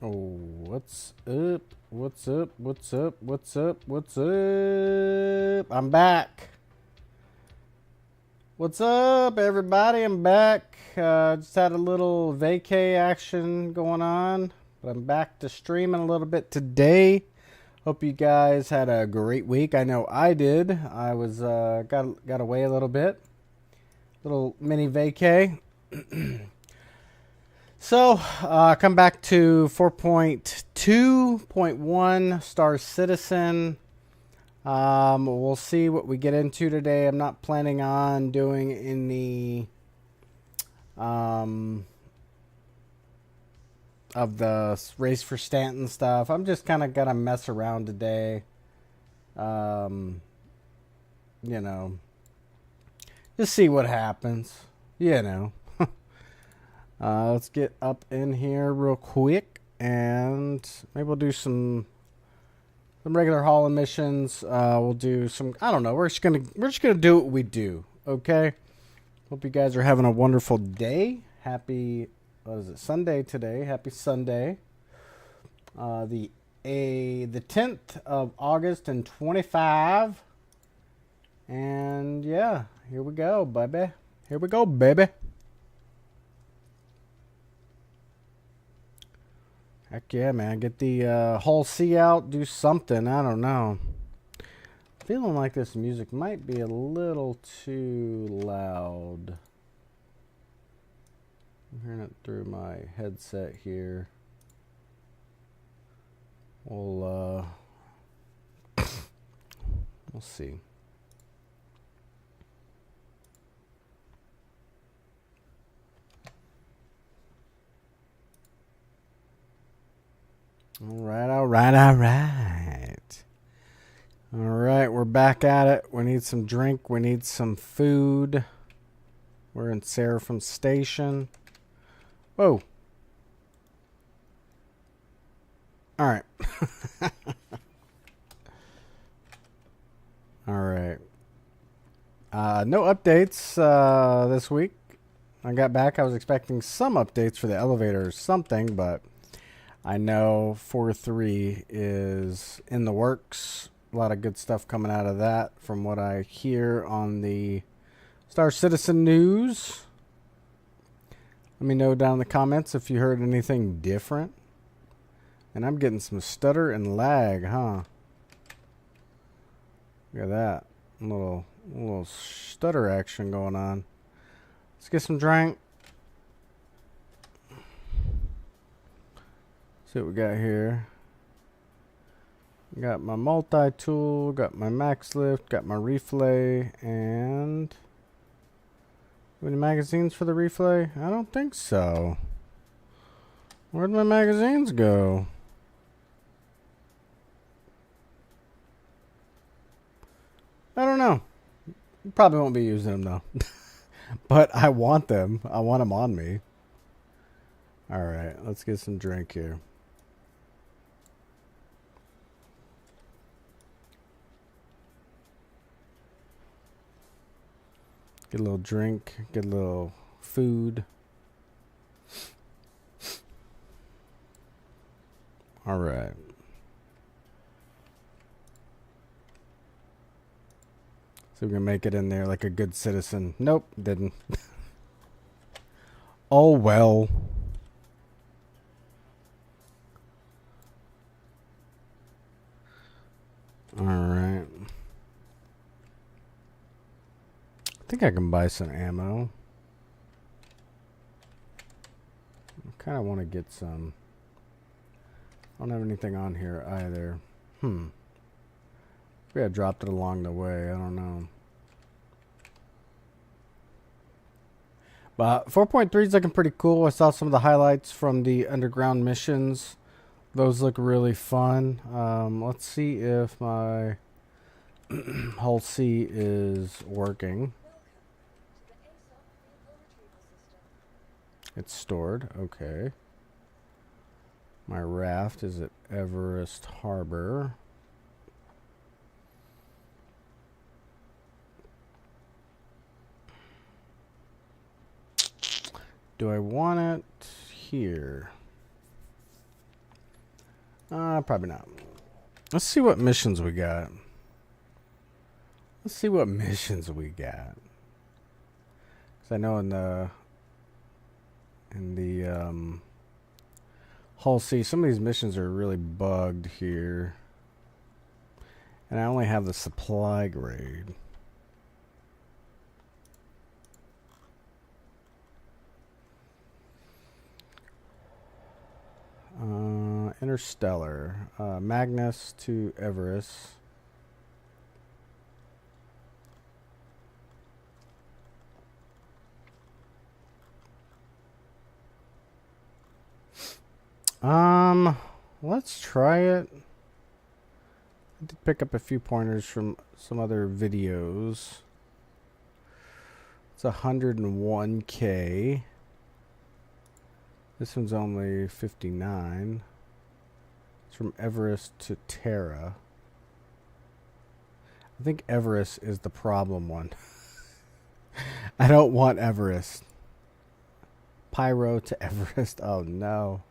Oh, what's up? What's up? What's up? What's up? What's up? I'm back. What's up, everybody? I'm back. Just had a little vacay action going on, but I'm back to streaming a little bit today. Hope you guys had a great week. I know I did. I was got away a little bit, little mini vacay. So, come back to 4.2.1 Star Citizen. We'll see what we get into today. I'm not planning on doing any of the race for Stanton stuff. I'm just kind of gonna mess around today. Um, you know, just see what happens. You know. Let's get up in here real quick, and maybe we'll do some regular hauling missions. We'll do some. I don't know. We're just gonna do what we do. Okay. Hope you guys are having a wonderful day. Happy. What is it? Sunday today. Happy Sunday. The 10th of August and 25. And yeah, here we go, baby. Here we go, baby. Heck yeah, man. Get the Hull C out. Do something. I don't know. Feeling like this music might be a little too loud. I'm hearing it through my headset here. We'll see. All right. All right, we're back at it. We need some drink. We need some food. We're in Seraphim Station. Whoa. All right. All right. No updates this week. I got back. I was expecting some updates for the elevator or something, but I know 4.3 is in the works. A lot of good stuff coming out of that from what I hear on the Star Citizen news. Let me know down in the comments if you heard anything different. And I'm getting some stutter and lag, huh? Look at that. A little stutter action going on. Let's get some drink. See what we got here. Got my multi-tool, got my max lift, got my reflay, and any magazines for the reflay? I don't think so. Where'd my magazines go? I don't know. Probably won't be using them though. But I want them. I want them on me. Alright, let's get some drink here. Get a little drink, get a little food. All right. So we can make it in there like a good citizen. Nope, didn't. Oh well. All right. I think I can buy some ammo. I kind of want to get some. I don't have anything on here either. Maybe I dropped it along the way. I don't know. But 4.3 is looking pretty cool. I saw some of the highlights from the underground missions. Those look really fun. Let's see if my Hull C is working. It's stored. Okay. My raft is at Everest Harbor. Do I want it here? Probably not. Let's see what missions we got. Let's see what missions we got. Because I know in the Hull C, some of these missions are really bugged here. And I only have the supply grade. Interstellar. Magnus to Everest. Let's try it. I did pick up a few pointers from some other videos. It's 101K. This one's only 59. It's from Everest to Terra. I think Everest is the problem one. I don't want Everest. Pyro to Everest. Oh no.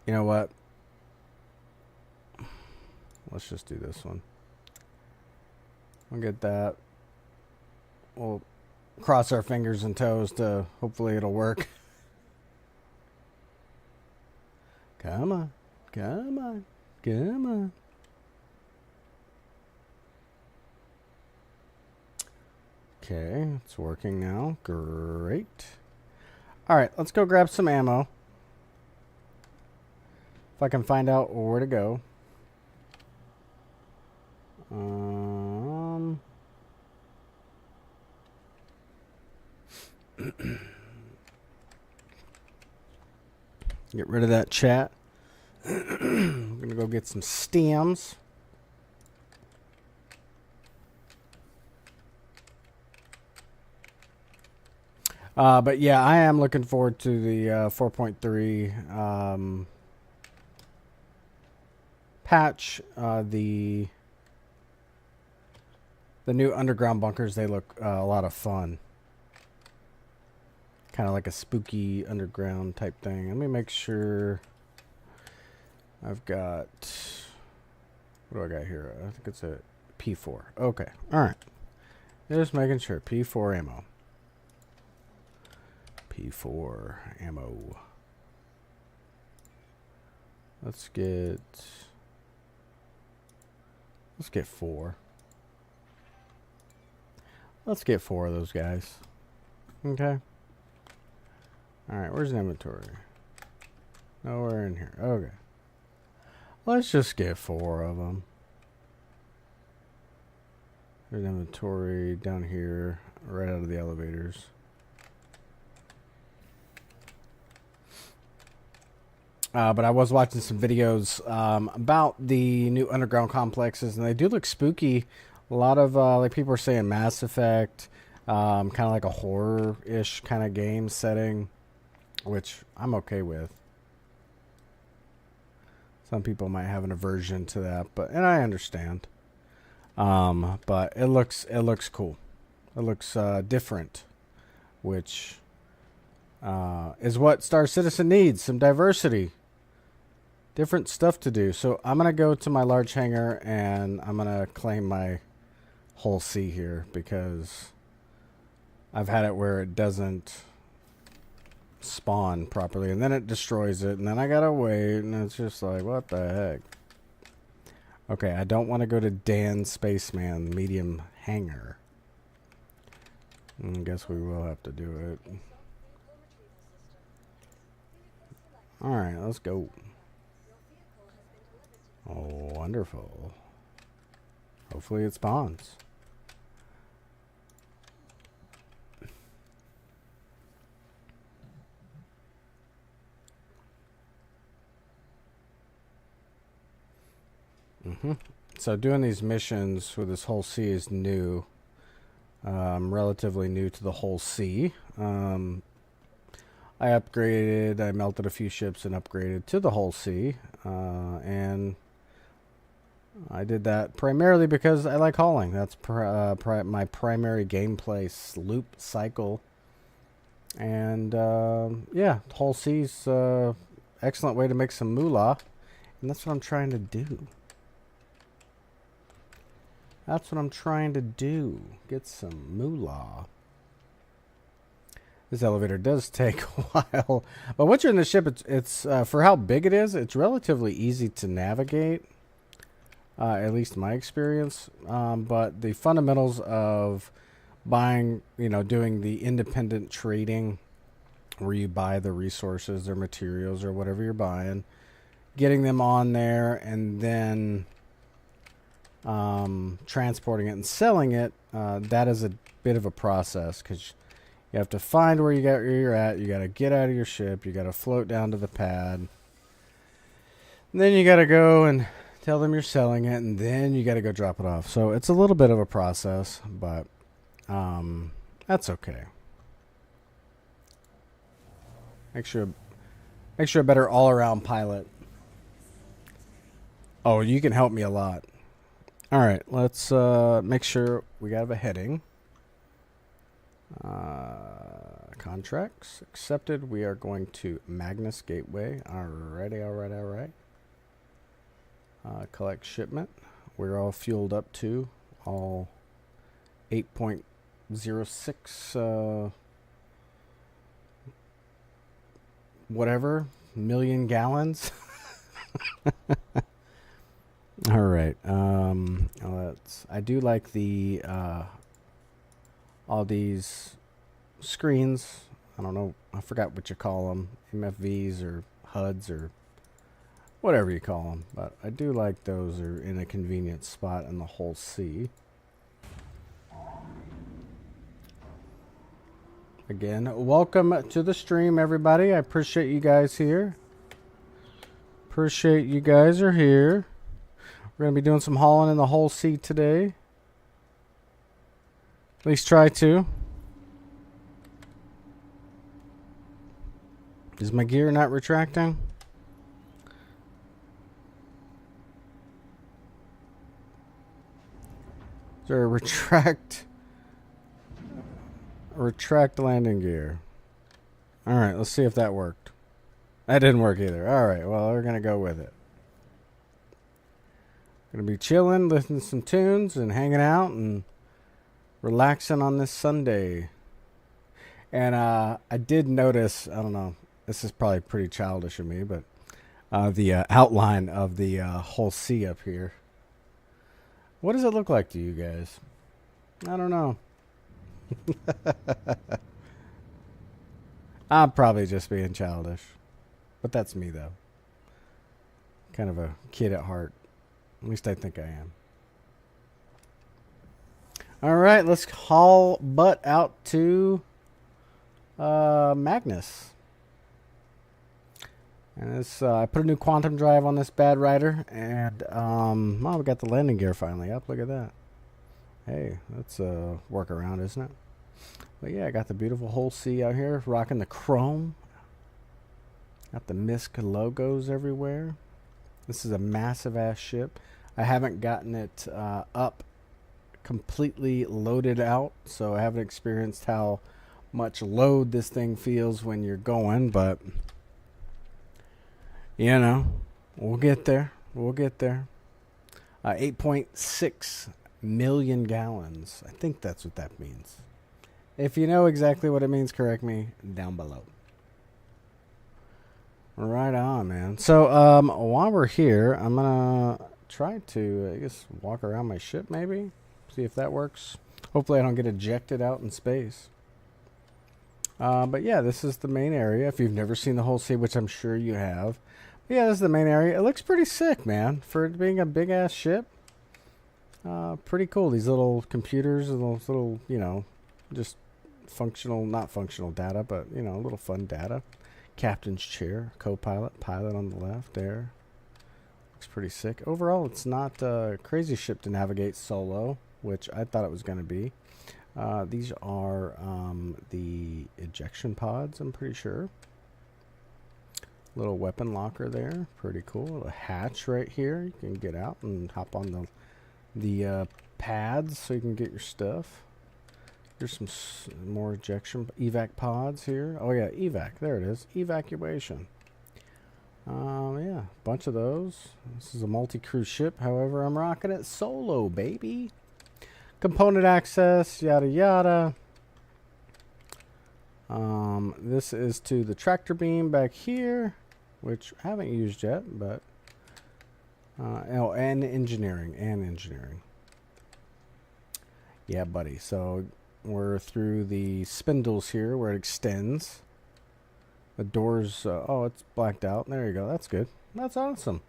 You know what? Let's just do this one. We'll get that. We'll cross our fingers and toes to hopefully it'll work. Come on. Come on. Come on. Okay, it's working now. Great. Alright, let's go grab some ammo. If I can find out where to go. Get rid of that chat. I'm gonna go get some stems. But yeah, I am looking forward to the 4.3 patch. The new underground bunkers, they look a lot of fun. Kind of like a spooky underground type thing. Let me make sure I've got... What do I got here? I think it's a P4. Okay. Alright. Just making sure. P4 ammo. P4 ammo. Let's get 4. Let's get 4 of those guys. Okay. Alright, where's the inventory? Nowhere in here. Okay. Let's just get 4 of them. There's inventory down here, right out of the elevators. But I was watching some videos about the new underground complexes, and they do look spooky. A lot of like people are saying Mass Effect, kind of like a horror-ish kind of game setting, which I'm okay with. Some people might have an aversion to that, and I understand. But it looks cool. It looks different, which is what Star Citizen needs. Some diversity. Different stuff to do. So I'm going to go to my large hangar and I'm going to claim my Hull C here because I've had it where it doesn't spawn properly and then it destroys it and then I got to wait and it's just like, what the heck? Okay, I don't want to go to Dan Spaceman medium hangar. I guess we will have to do it. Alright, let's go. Oh, wonderful. Hopefully it spawns. So doing these missions with this Hull C is new. Relatively new to the Hull C. I melted a few ships and upgraded to the Hull C. And I did that primarily because I like hauling. That's my primary gameplay loop cycle. And yeah, Whole C's excellent way to make some moolah. And that's what I'm trying to do. That's what I'm trying to do. Get some moolah. This elevator does take a while. But once you're in the ship, it's for how big it is, it's relatively easy to navigate. At least my experience. But the fundamentals of buying, doing the independent trading where you buy the resources or materials or whatever you're buying, getting them on there, and then transporting it and selling it, that is a bit of a process because you have to find where you're at. You got to get out of your ship. You got to float down to the pad. And then you got to go and tell them you're selling it, and then you got to go drop it off. So it's a little bit of a process, but that's okay. Make sure a better all-around pilot. Oh, you can help me a lot. All right, let's make sure we have a heading. Contracts accepted. We are going to Magnus Gateway. Alrighty. Collect shipment. We're all fueled up to all 8.06 whatever million gallons. All right. I do like the all these screens. I don't know. I forgot what you call them. MFVs or HUDs or whatever you call them. But I do like those are in a convenient spot in the whole sea. Again, welcome to the stream, everybody. I appreciate you guys here. Appreciate you guys are here. We're going to be doing some hauling in the whole sea today. At least try to. Is my gear not retracting? Is there a retract landing gear? Alright, let's see if that worked. That didn't work either. Alright, well, we're going to go with it. Going to be chilling, listening to some tunes, and hanging out, and relaxing on this Sunday. And I did notice, I don't know, this is probably pretty childish of me, but the outline of the whole sea up here. What does it look like to you guys? I don't know. I'm probably just being childish. But that's me, though. Kind of a kid at heart. At least I think I am. All right, let's haul butt out to Magnus. And this, I put a new quantum drive on this bad rider, and well, we got the landing gear finally up. Look at that. Hey, that's a workaround, isn't it? But yeah, I got the beautiful whole sea out here, rocking the chrome. Got the MISC logos everywhere. This is a massive ass ship. I haven't gotten it up completely loaded out, so I haven't experienced how much load this thing feels when you're going, but you know, we'll get there. 8.6 million gallons. I think that's what that means. If you know exactly what it means, correct me down below. Right on, man. So while we're here, I'm gonna try to, I guess, walk around my ship maybe, see if that works. Hopefully I don't get ejected out in space. But yeah, this is the main area. If you've never seen the whole sea, which I'm sure you have. But yeah, this is the main area. It looks pretty sick, man, for it being a big ass ship. Pretty cool. These little computers and those little, you know, just functional, not functional data, but, you know, little fun data. Captain's chair, co-pilot, pilot on the left there. Looks pretty sick. Overall, it's not a crazy ship to navigate solo, which I thought it was going to be. These are the ejection pods, I'm pretty sure. Little weapon locker there. Pretty cool. A hatch right here. You can get out and hop on the pads so you can get your stuff. Here's some more ejection evac pods here. Oh yeah, evac. There it is. Evacuation. Yeah, bunch of those. This is a multi-crew ship. However, I'm rocking it solo, baby. Component access, yada yada. This is to the tractor beam back here, which I haven't used yet, but oh, and engineering. Yeah, buddy. So we're through the spindles here where it extends. The doors, oh, it's blacked out. There you go. That's good. That's awesome.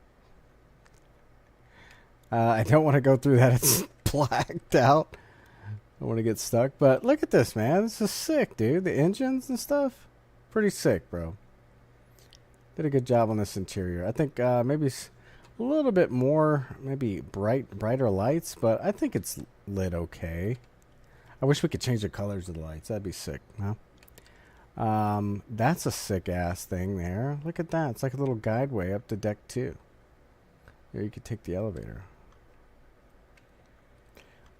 I don't want to go through that. It's blacked out. I want to get stuck. But look at this, man. This is sick, dude. The engines and stuff. Pretty sick, bro. Did a good job on this interior. I think maybe a little bit more, maybe brighter lights. But I think it's lit okay. I wish we could change the colors of the lights. That'd be sick, huh? That's a sick ass thing there. Look at that. It's like a little guideway up to deck 2. Here you could take the elevator.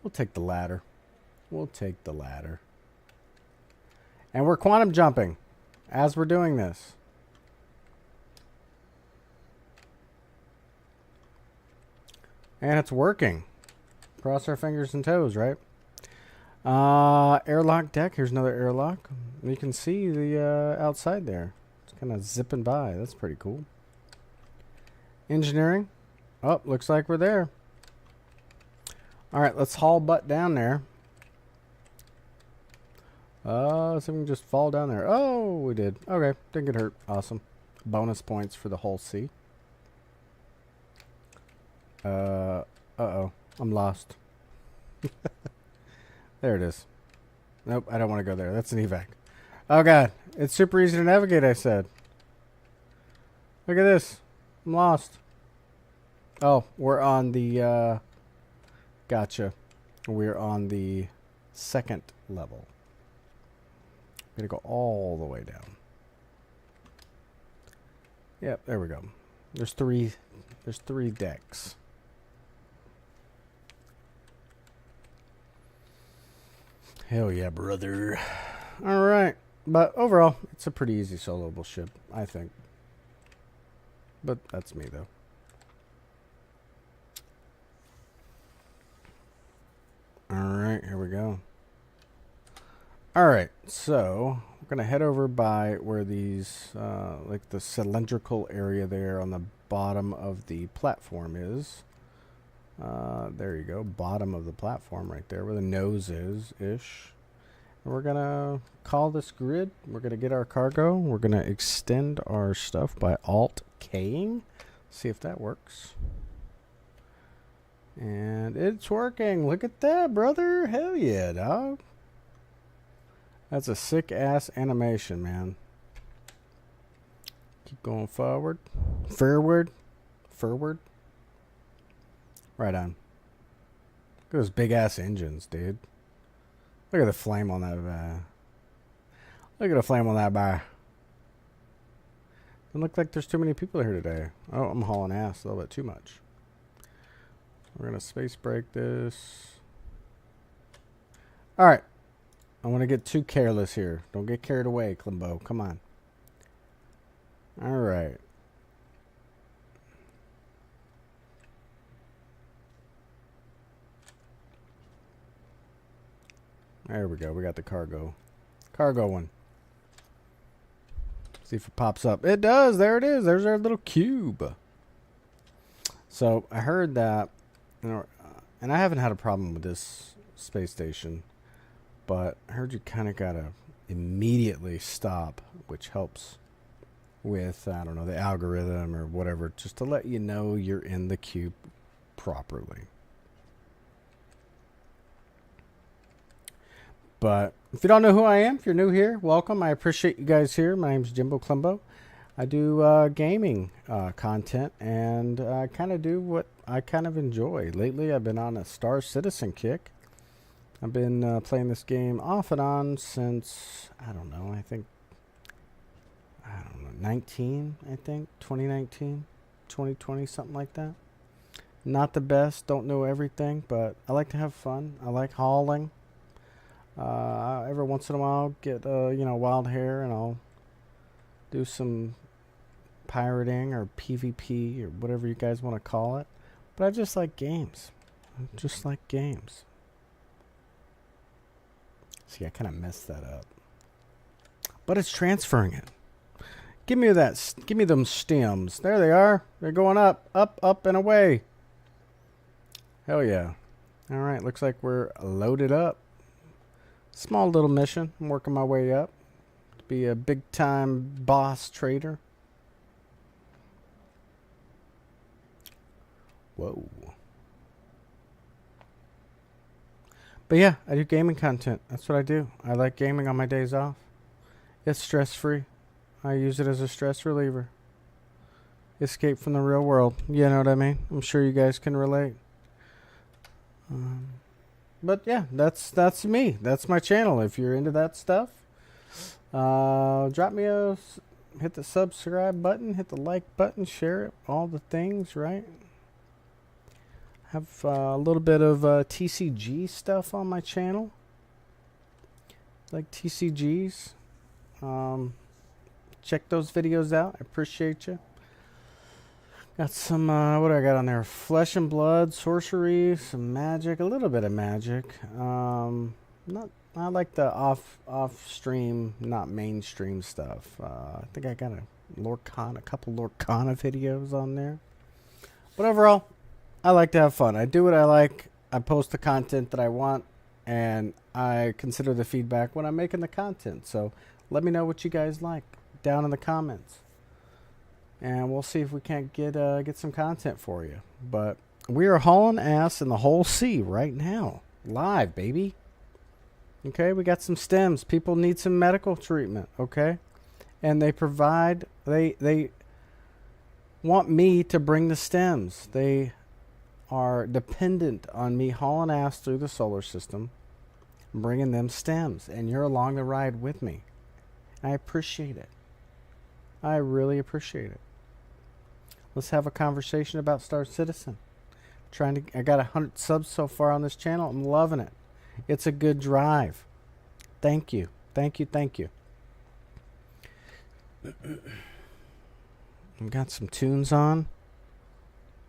We'll take the ladder. We'll take the ladder. And we're quantum jumping as we're doing this. And it's working. Cross our fingers and toes, right? Airlock deck. Here's another airlock. You can see the outside there. It's kind of zipping by. That's pretty cool. Engineering. Oh, looks like we're there. All right, let's haul butt down there. So we can just fall down there. Oh, we did. Okay, didn't get hurt. Awesome. Bonus points for the whole sea. Uh-oh. I'm lost. There it is. Nope, I don't want to go there. That's an evac. Oh, God. It's super easy to navigate, I said. Look at this. I'm lost. Oh, we're on the, gotcha. We're on the second level. Gonna go all the way down. Yep, there we go. There's three decks. Hell yeah, brother. All right. But overall, it's a pretty easy soloable ship, I think. But that's me, though. All right, here we go. All right, so we're going to head over by where these, like the cylindrical area there on the bottom of the platform is. There you go, bottom of the platform right there where the nose is-ish. And we're going to call this grid. We're going to get our cargo. We're going to extend our stuff by Alt-K'ing. See if that works. And it's working. Look at that, brother. Hell yeah, dog. That's a sick-ass animation, man. Keep going forward. Forward. Right on. Look at those big-ass engines, dude. Look at the flame on that. Look at the flame on that bar. Doesn't look like there's too many people here today. Oh, I'm hauling ass a little bit too much. We're going to space break this. All right. I want to get too careless here. Don't get carried away, Clembo. Come on. All right. There we go. We got the cargo. Cargo one. See if it pops up. It does. There it is. There's our little cube. So I heard that, you know, and I haven't had a problem with this space station, but I heard you kind of got to immediately stop, which helps with, I don't know, the algorithm or whatever, just to let you know you're in the cube properly. But if you don't know who I am, if you're new here, welcome. I appreciate you guys here. My name's Jimbo Clembo. I do gaming content, and I kind of do what I kind of enjoy. Lately, I've been on a Star Citizen kick. I've been playing this game off and on since, I don't know, I think, 19, I think, 2019, 2020, something like that. Not the best, don't know everything, but I like to have fun. I like hauling. Every once in a while, get wild hair, and I'll do some pirating or PvP or whatever you guys want to call it. But I just like games. I just like games. See, I kind of messed that up. But it's transferring it. Give me that. Give me them stems. There they are. They're going up, up, up, and away. Hell yeah. All right. Looks like we're loaded up. Small little mission. I'm working my way up to be a big-time boss trader. Whoa. But yeah, I do gaming content. That's what I do. I like gaming on my days off. It's stress-free. I use it as a stress reliever. Escape from the real world. You know what I mean? I'm sure you guys can relate. But yeah, that's me. That's my channel. If you're into that stuff, drop me hit the subscribe button, hit the like button, share it, all the things, right? Have a little bit of TCG stuff on my channel. Like TCGs. Check those videos out. I appreciate you. Got some, what do I got on there? Flesh and blood, sorcery, some magic, a little bit of magic. I like the off stream, not mainstream stuff. I think I got a couple Lorcana videos on there. But overall, I like to have fun. I do what I like. I post the content that I want, and I consider the feedback when I'm making the content. So let me know what you guys like down in the comments, and we'll see if we can't get some content for you. But we are hauling ass in the whole sea right now, live, baby. Okay, we got some stems. People need some medical treatment. Okay, and they want me to bring the stems. They are dependent on me hauling ass through the solar system, bringing them stems, and you're along the ride with me. I appreciate it. I really appreciate it. Let's have a conversation about Star Citizen. I got 100 subs so far on this channel. I'm loving it. It's a good drive. Thank you. Thank you. Thank you. I've got some tunes on.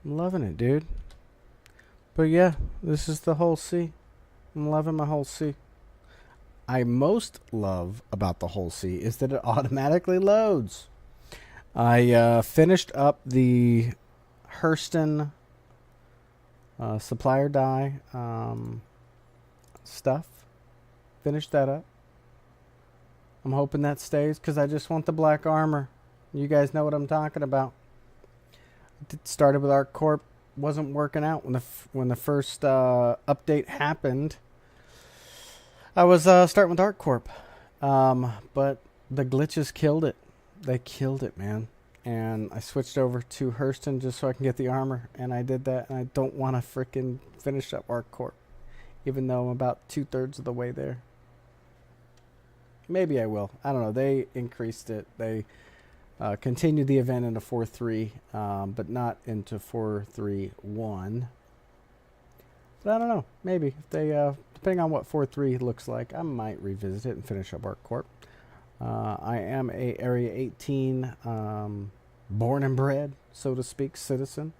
I'm loving it, dude. But yeah, this is the whole sea. I'm loving my whole sea. I most love about the whole sea is that it automatically loads. I finished up the Hurston supplier die stuff. Finished that up. I'm hoping that stays because I just want the black armor. You guys know what I'm talking about. It started with ArcCorp. Wasn't working out when the first update happened. I was starting with ArcCorp, but the glitches killed it. They killed it, man. And I switched over to Hurston just so I can get the armor, and I did that. And I don't want to freaking finish up ArcCorp, even though I'm about 2/3 of the way there. Maybe I will. I don't know. They increased it. They continued the event into 4.3, but not into 4.3.1. But I don't know. Maybe if they, depending on what 4.3 looks like, I might revisit it and finish up ArcCorp. I am a Area 18 born and bred, so to speak, citizen.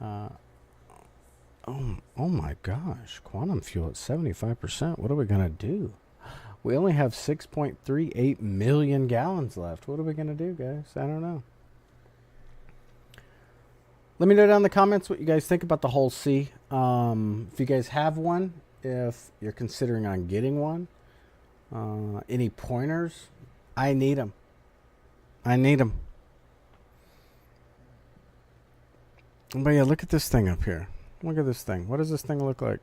Oh my gosh, quantum fuel at 75%. What are we gonna do? We only have 6.38 million gallons left. What are we gonna do, guys? I don't know. Let me know down in the comments what you guys think about the whole sea. If you guys have one, if you're considering on getting one, any pointers, I need them. I need them. But yeah, look at this thing up here. Look at this thing. What does this thing look like?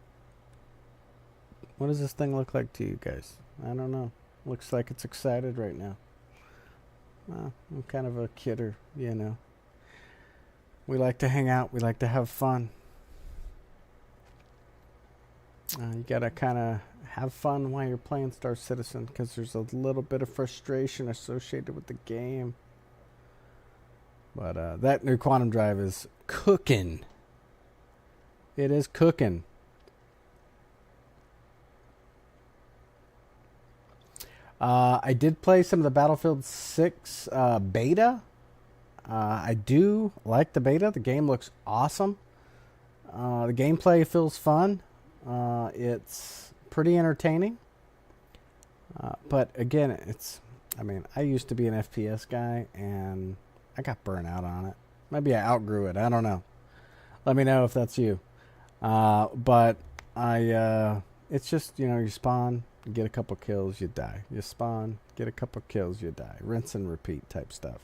What does this thing look like to you guys? I don't know. Looks like it's excited right now. Well, I'm kind of a kidder, you know. We like to hang out. We like to have fun. You gotta kind of have fun while you're playing Star Citizen because there's a little bit of frustration associated with the game. But that new quantum drive is cooking. It is cooking. I did play some of the Battlefield 6 beta. I do like the beta. The game looks awesome. The gameplay feels fun. It's pretty entertaining. But again, I used to be an FPS guy, and I got burnt out on it. Maybe I outgrew it. I don't know. Let me know if that's you. But it's just, you spawn, you get a couple kills, you die. You spawn, get a couple kills, you die. Rinse and repeat type stuff.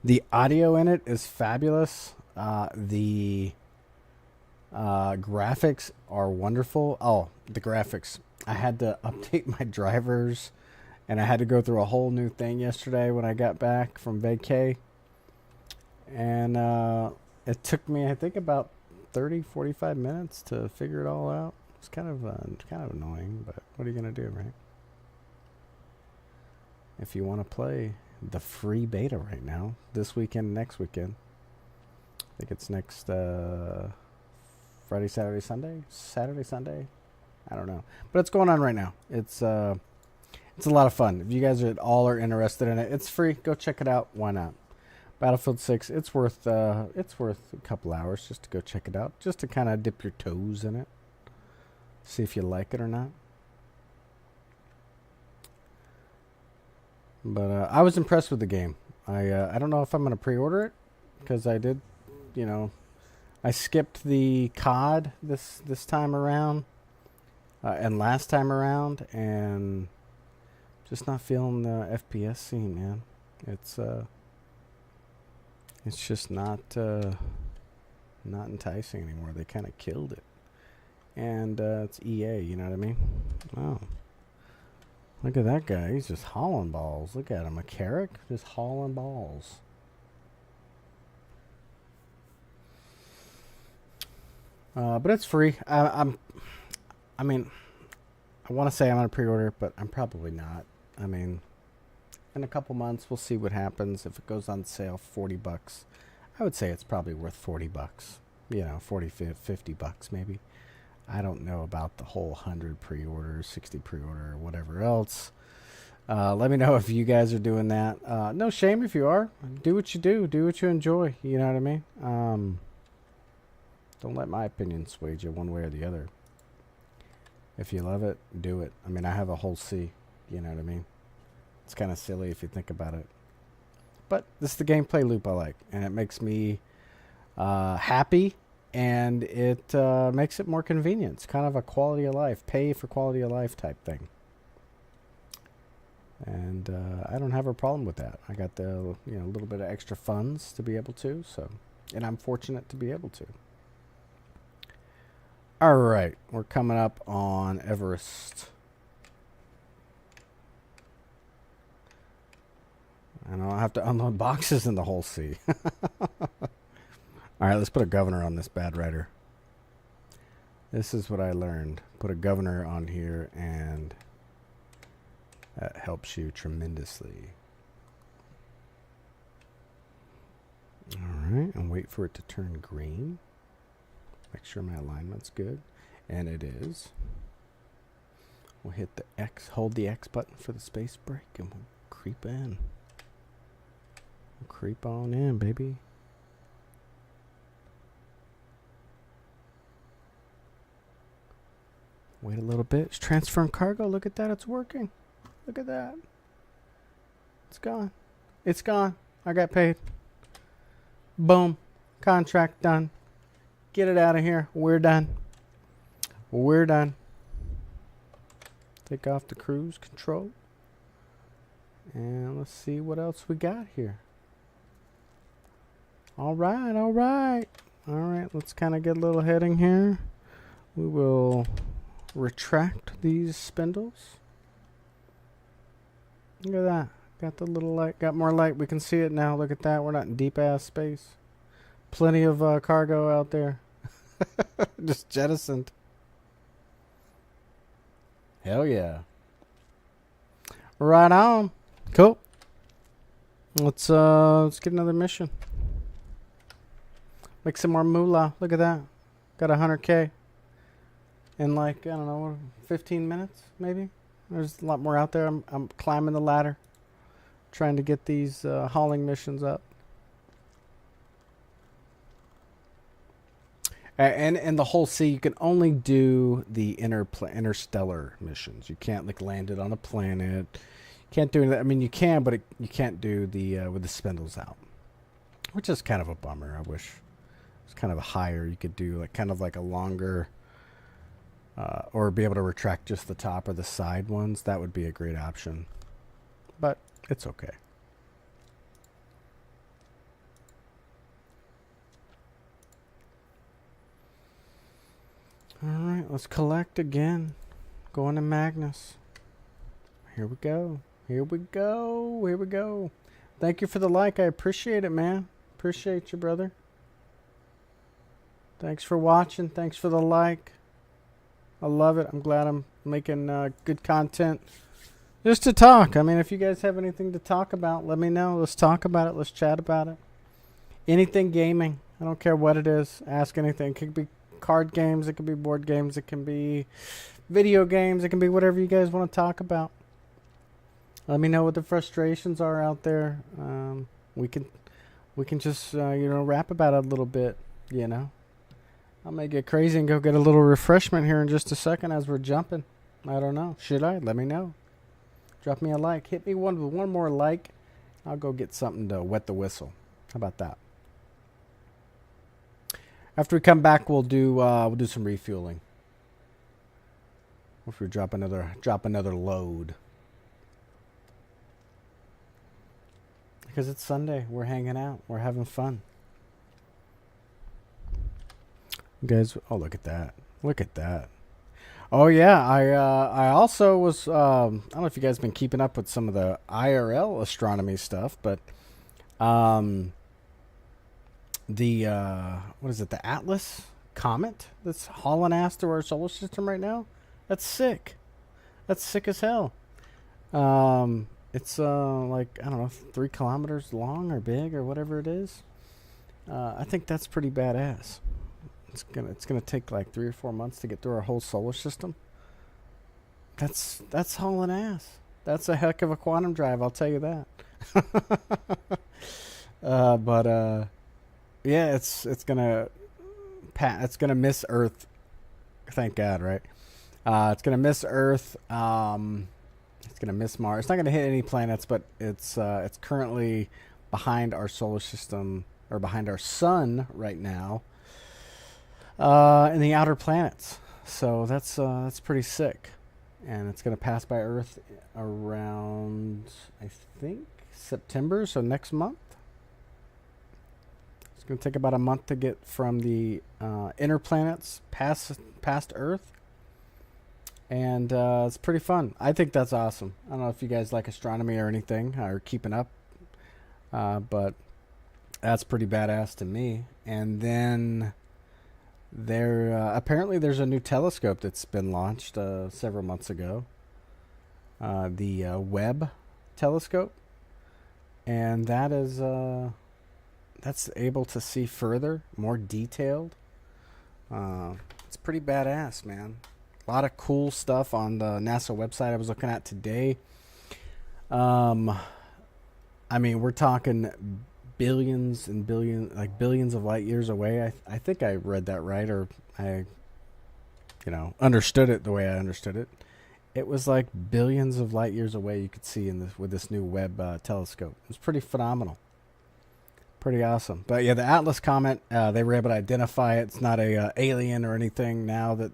The audio in it is fabulous. The graphics are wonderful. Oh, the graphics. I had to update my drivers, and I had to go through a whole new thing yesterday when I got back from vacay. And it took me, I think, about 30-45 minutes to figure it all out. It's kind of annoying, but what are you going to do, right? If you want to play the free beta right now, this weekend, next weekend. I think it's next Friday, Saturday, Sunday? Saturday, Sunday? I don't know. But it's going on right now. It's a lot of fun. If you guys are interested in it, it's free. Go check it out. Why not? Battlefield 6, it's worth a couple hours just to go check it out, just to kind of dip your toes in it, see if you like it or not. But I was impressed with the game. I don't know if I'm going to pre-order it, because I did, I skipped the COD this time around and last time around, and just not feeling the FPS scene, man. It's just not enticing anymore. They kind of killed it. And it's EA, you know what I mean? Oh. Look at that guy. He's just hauling balls. Look at him. A Carrick just hauling balls. But it's free. I want to say I'm going to pre-order it, but I'm probably not. In a couple months, we'll see what happens. If it goes on sale, $40. I would say it's probably worth $40. 40, 50 bucks maybe. I don't know about the whole 100 pre-order, 60 pre-order, or whatever else. Let me know if you guys are doing that. No shame if you are. Do what you do. Do what you enjoy. You know what I mean? Don't let my opinion sway you one way or the other. If you love it, do it. I have a whole C. You know what I mean? It's kind of silly if you think about it. But this is the gameplay loop I like. And it makes me happy. And it makes it more convenient. It's kind of a quality of life. Pay for quality of life type thing. And I don't have a problem with that. I got the little bit of extra funds to be able to. And I'm fortunate to be able to. All right. We're coming up on Everest. And I'll have to unload boxes in the whole sea. All right, let's put a governor on this bad rider. This is what I learned. Put a governor on here, and that helps you tremendously. All right, and wait for it to turn green. Make sure my alignment's good, and it is. We'll hit the X, hold the X button for the space break, and we'll creep in. Creep on in, baby. Wait a little bit. It's transferring cargo. Look at that. It's working. Look at that. It's gone. It's gone. I got paid. Boom. Contract done. Get it out of here. We're done. We're done. Take off the cruise control. And let's see what else we got here. All right, all right. All right, let's kind of get a little heading here. We will retract these spindles. Look at that. Got the little light. Got more light. We can see it now. Look at that. We're not in deep-ass space. Plenty of cargo out there. Just jettisoned. Hell yeah. Right on. Cool. Let's get another mission. Make some more moolah. Look at that. Got 100K in like, I don't know, 15 minutes maybe. There's a lot more out there. I'm climbing the ladder, trying to get these hauling missions up. And the whole sea, you can only do the interstellar missions. You can't like land it on a planet. You can't do that. I mean, you can, but you can't do the with the spindles out, which is kind of a bummer. I wish it was kind of a higher. You could do like kind of like a longer, or be able to retract just the top or the side ones. That would be a great option, but it's okay. All right, let's collect again. Going to Magnus. Here we go. Here we go. Here we go. Thank you for the like. I appreciate it, man. Appreciate you, brother. Thanks for watching. Thanks for the like. I love it. I'm glad I'm making good content. Just to talk. I mean, if you guys have anything to talk about, let me know. Let's talk about it. Let's chat about it. Anything gaming. I don't care what it is. Ask anything. It could be card games, it can be board games, it can be video games, it can be whatever you guys want to talk about. Let me know what the frustrations are out there. We can just rap about it a little bit. I may get crazy and go get a little refreshment here in just a second as we're jumping. I don't know. Should I? Let me know. Drop me a like. Hit me with one more like. I'll go get something to wet the whistle. How about that? After we come back, we'll do some refueling. If we drop another load. Because it's Sunday, we're hanging out, we're having fun. You guys, oh look at that! Look at that! Oh yeah, I also was I don't know if you guys been keeping up with some of the IRL astronomy stuff, but the what is it, the Atlas comet that's hauling ass through our solar system right now? That's sick. That's sick as hell. It's like, I don't know, 3 kilometers long or big or whatever it is. I think that's pretty badass. It's gonna take like 3 or 4 months to get through our whole solar system. That's hauling ass. That's a heck of a quantum drive, I'll tell you that. Yeah, it's gonna miss Earth. Thank God, right? It's gonna miss Earth. It's gonna miss Mars. It's not gonna hit any planets, but it's currently behind our solar system, or behind our sun right now, in the outer planets. So that's pretty sick, and it's gonna pass by Earth around, I think, September. So next month. It's going to take about a month to get from the inner planets past Earth. And it's pretty fun. I think that's awesome. I don't know if you guys like astronomy or anything, or keeping up. But that's pretty badass to me. And then apparently there's a new telescope that's been launched several months ago. The Webb telescope. And that is... that's able to see further, more detailed. It's pretty badass, man. A lot of cool stuff on the NASA website I was looking at today. I mean, we're talking billions and billions of light years away. I think I read that right, or I, understood it the way I understood it. It was like billions of light years away you could see with this new Webb telescope. It was pretty phenomenal. Pretty awesome. But yeah, the Atlas comet, they were able to identify it. It's not a alien or anything now that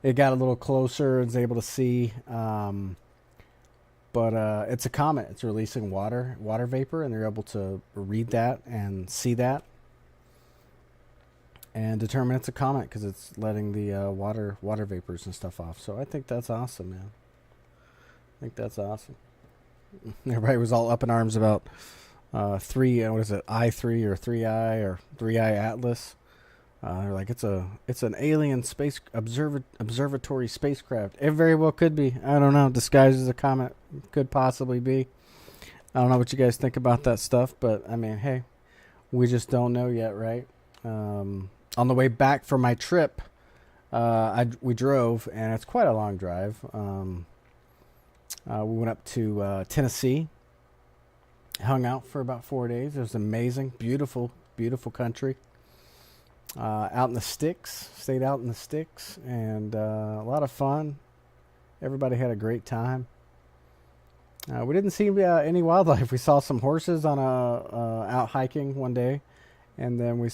it got a little closer and was able to see. But it's a comet. It's releasing water vapor, and they're able to read that and see that and determine it's a comet because it's letting the water vapors and stuff off. So I think that's awesome, man. I think that's awesome. Everybody was all up in arms about what is it, I3 or 3I or 3I Atlas. They're like, it's an alien space observatory spacecraft. It very well could be. I don't know. Disguised as a comet, could possibly be. I don't know what you guys think about that stuff, but I mean, hey, we just don't know yet, right? On the way back from my trip, we drove, and it's quite a long drive. We went up to Tennessee, hung out for about 4 days. It was amazing, beautiful, beautiful country. Out in the sticks, stayed out in the sticks, and a lot of fun. Everybody had a great time. We didn't see any wildlife. We saw some horses on out hiking one day, and then I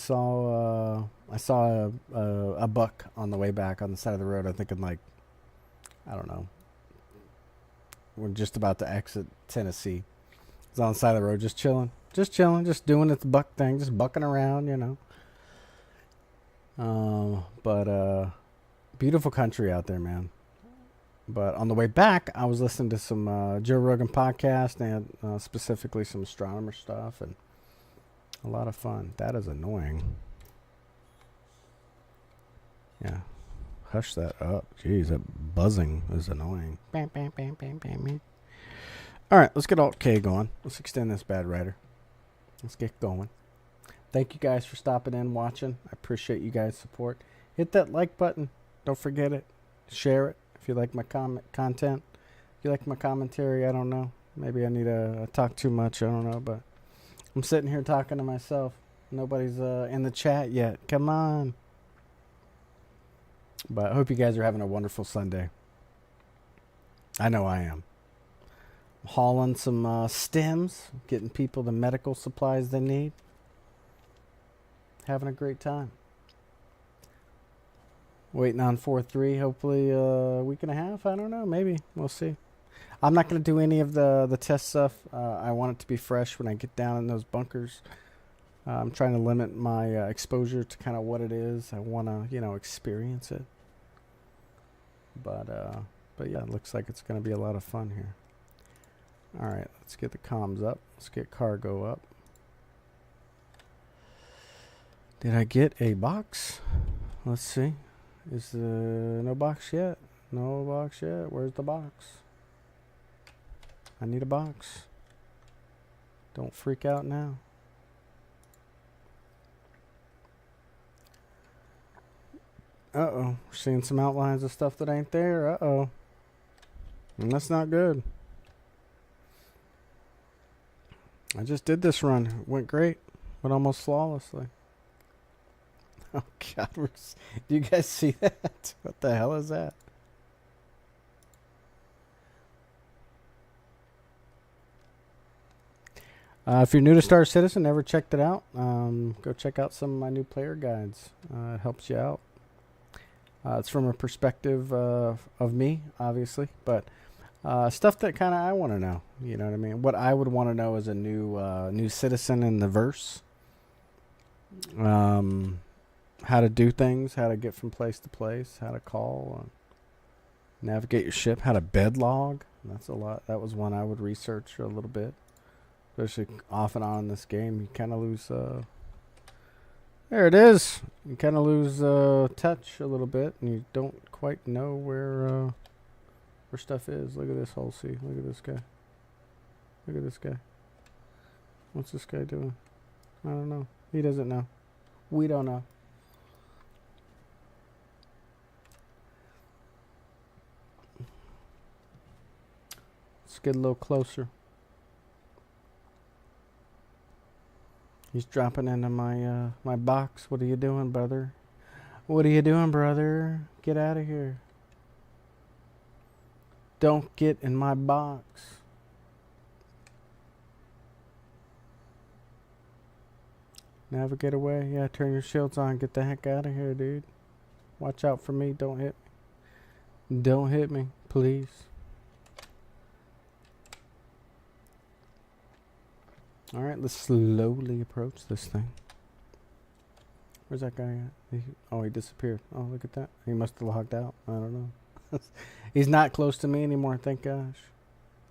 saw a buck on the way back on the side of the road. I'm thinking I don't know. We're just about to exit Tennessee. It's on the side of the road, just chilling, just doing its buck thing, just bucking around, But beautiful country out there, man. But on the way back, I was listening to some Joe Rogan podcast and specifically some astronomer stuff, and a lot of fun. That is annoying. Yeah. Hush that up. Jeez, that buzzing is annoying. Bam, bam, bam, bam, bam, bam. All right, let's get Alt K going. Let's extend this bad writer. Let's get going. Thank you guys for stopping in, watching. I appreciate you guys' support. Hit that like button. Don't forget it. Share it if you like my content. If you like my commentary, I don't know. Maybe I need to talk too much. I don't know, but I'm sitting here talking to myself. Nobody's in the chat yet. Come on. But I hope you guys are having a wonderful Sunday. I know I am. I'm hauling some stems, getting people the medical supplies they need. Having a great time. Waiting on 4-3, hopefully a week and a half. I don't know, maybe. We'll see. I'm not going to do any of the test stuff. I want it to be fresh when I get down in those bunkers. I'm trying to limit my exposure to kind of what it is. I want to, experience it. But yeah, it looks like it's going to be a lot of fun here. All right, let's get the comms up. Let's get cargo up. Did I get a box? Let's see. Is no box yet? No box yet. Where's the box? I need a box. Don't freak out now. Uh-oh. We're seeing some outlines of stuff that ain't there. Uh-oh. And that's not good. I just did this run. It went great. Went almost flawlessly. Oh, God. Do you guys see that? What the hell is that? If you're new to Star Citizen, never checked it out, go check out some of my new player guides. It helps you out. It's from a perspective of me, obviously, but stuff that kind of I want to know. You know what I mean? What I would want to know as a new citizen in the verse. How to do things, how to get from place to place, how to call, navigate your ship, how to bed log. That's a lot. That was one I would research a little bit. Especially off and on in this game, you kind of lose... there it is. You kind of lose touch a little bit, and you don't quite know where stuff is. Look at this whole sea. Look at this guy. Look at this guy. What's this guy doing? I don't know. He doesn't know. We don't know. Let's get a little closer. He's dropping into my my box. What are you doing, brother? What are you doing, brother? Get out of here. Don't get in my box. Navigate away. Yeah, turn your shields on. Get the heck out of here, dude. Watch out for me. Don't hit me. Don't hit me, please. Alright, let's slowly approach this thing. Where's that guy at? He disappeared. Oh, look at that. He must have logged out. I don't know. He's not close to me anymore, thank gosh.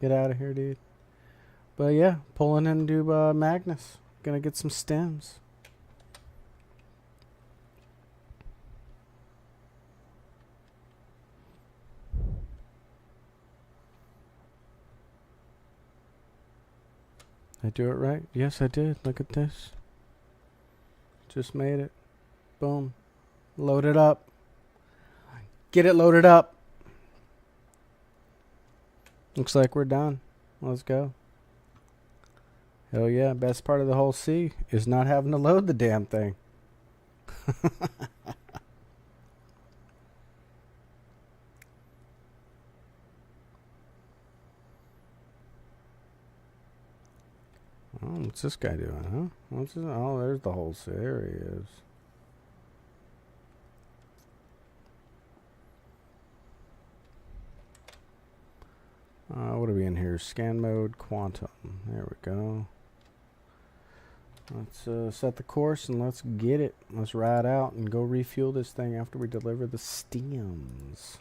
Get out of here, dude. But yeah, pulling into Magnus. Gonna get some stems. I do it right? Yes, I did. Look at this. Just made it. Boom. Load it up. Get it loaded up. Looks like we're done. Let's go. Hell yeah. Best part of the whole sea is not having to load the damn thing. Oh, what's this guy doing, huh? What's this? Oh, there's the whole sea. There he is. What are we in here? Scan mode, quantum. There we go. Let's set the course and let's get it. Let's ride out and go refuel this thing after we deliver the stems.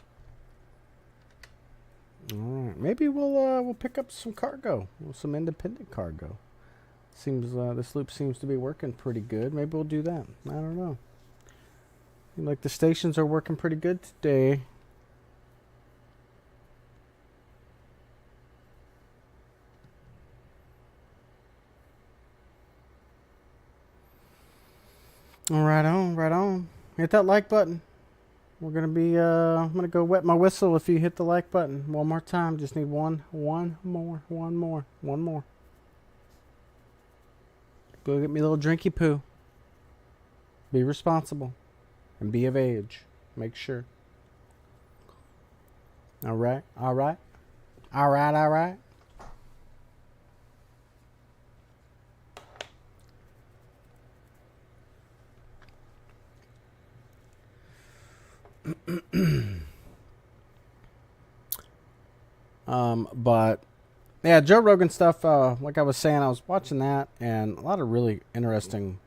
All right, maybe we'll pick up some cargo, some independent cargo. Seems this loop seems to be working pretty good. Maybe we'll do that. I don't know. Seems like the stations are working pretty good today. Right on, right on. Hit that like button. We're gonna be I'm gonna go wet my whistle if you hit the like button one more time. Just need one more. Go get me a little drinky poo. Be responsible and be of age. Make sure. All right. But yeah, Joe Rogan stuff, like I was saying, I was watching that and a lot of really interesting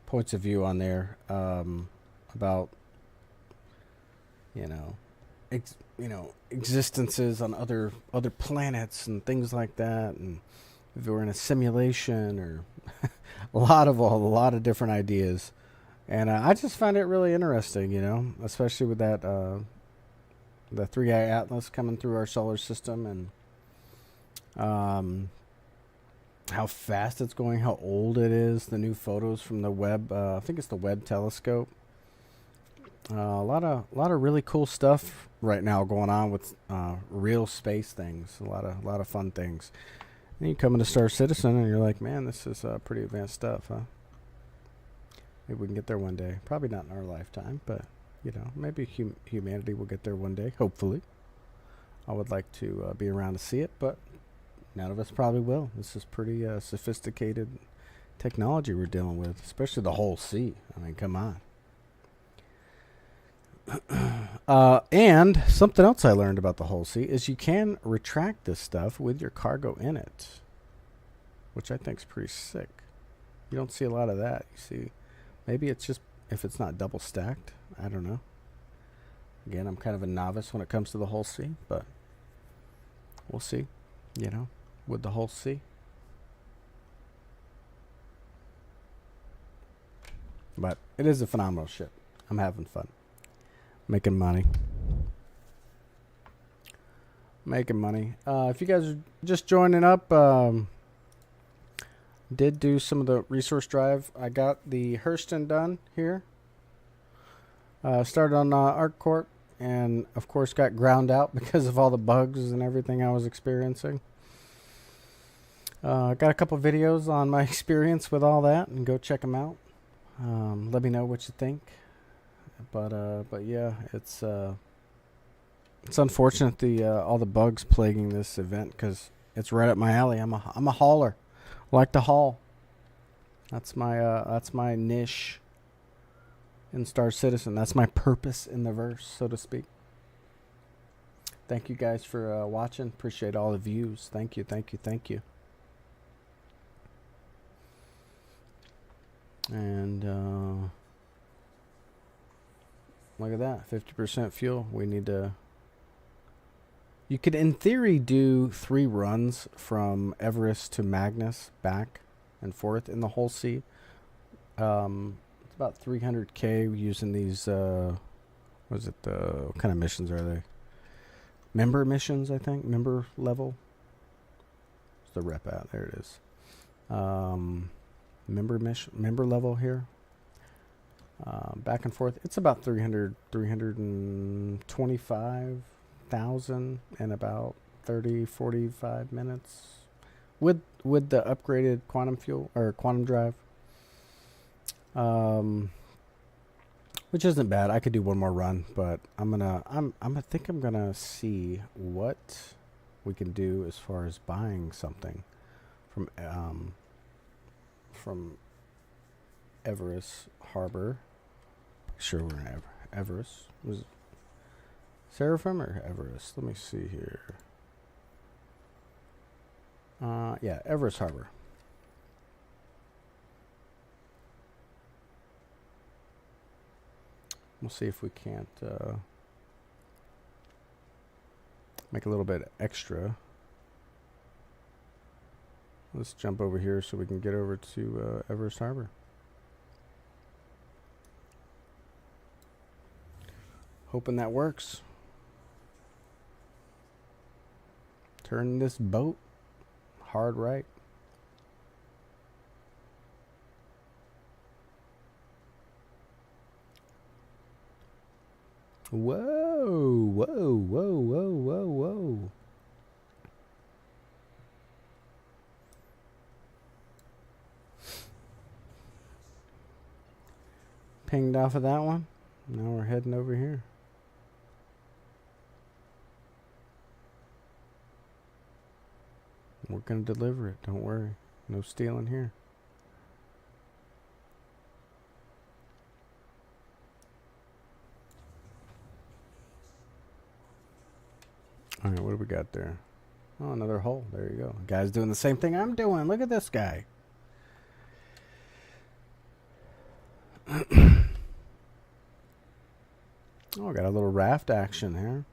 points of view on there, about, existences on other planets and things like that, and if we're in a simulation, or a lot of different ideas. And I just find it really interesting, especially with that the 3i Atlas coming through our solar system, and how fast it's going, how old it is, the new photos from the Webb, I think it's the Webb telescope. A lot of really cool stuff right now going on with real space things. A lot of fun things. And you come into Star Citizen and you're like, man, this is pretty advanced stuff, huh? Maybe we can get there one day. Probably not in our lifetime, but maybe humanity will get there one day. Hopefully, I would like to be around to see it, but none of us probably will. This is pretty sophisticated technology we're dealing with, especially the whole sea. I mean, come on. And something else I learned about the whole sea is you can retract this stuff with your cargo in it, which I think is pretty sick. You don't see a lot of that. You see, maybe it's just if it's not double stacked. I don't know. Again, I'm kind of a novice when it comes to the whole sea, but we'll see, with the whole sea. But it is a phenomenal ship. I'm having fun. Making money. If you guys are just joining up, did do some of the resource drive. I got the Hurston done here. Started on ArcCorp, and of course got ground out because of all the bugs and everything I was experiencing. Got a couple videos on my experience with all that, and go check them out. Let me know what you think. But yeah, it's unfortunate all the bugs plaguing this event, because it's right up my alley. I'm a hauler. I like to haul. That's my niche in Star Citizen. That's my purpose in the verse, so to speak. Thank you guys for watching. Appreciate all the views. Thank you. And look at that, 50% fuel. We need to. You could, in theory, do 3 runs from Everest to Magnus back and forth in the whole sea. It's about 300K using these. What kind of missions are they? Member missions, I think. Member level. Where's the rep at? There it is. Member level here. Back and forth. It's about 325 1,000 in about 30, 45 minutes with the upgraded quantum fuel or quantum drive. Which isn't bad. I could do one more run, but I think I'm gonna see what we can do as far as buying something from Everest Harbor. Sure, we're in Everest. Was it Seraphim or Everest? Let me see here. Yeah, Everest Harbor. We'll see if we can't make a little bit extra. Let's jump over here so we can get over to Everest Harbor. Hoping that works. Turn this boat hard right. Whoa, whoa, whoa, whoa, whoa, whoa. Pinged off of that one. Now we're heading over here. We're going to deliver it. Don't worry. No stealing here. All right, what do we got there? Oh, another hole. There you go. Guy's doing the same thing I'm doing. Look at this guy. Oh, got a little raft action here.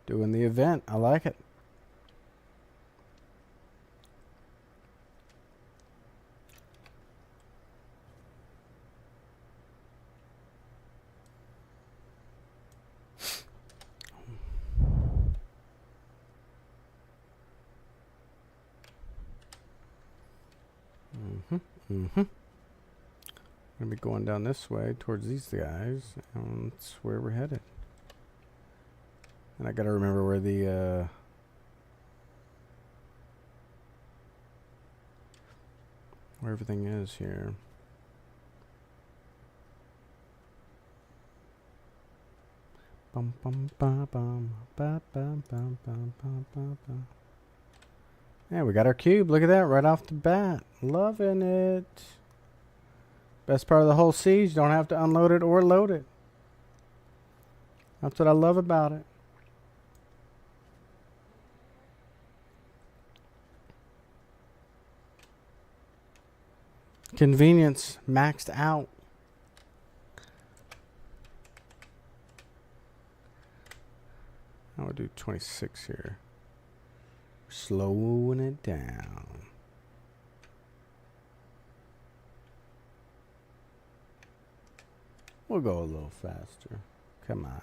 Doing the event. I like it. Gonna be going down this way towards these guys, and that's where we're headed. And I gotta remember where the where everything is here. Bum bum ba bum ba bum bum bum bum bum bum. Yeah, we got our cube. Look at that right off the bat. Loving it. Best part of the whole siege. Don't have to unload it or load it. That's what I love about it. Convenience maxed out. I would do 26 here. Slowing it down. We'll go a little faster. Come on.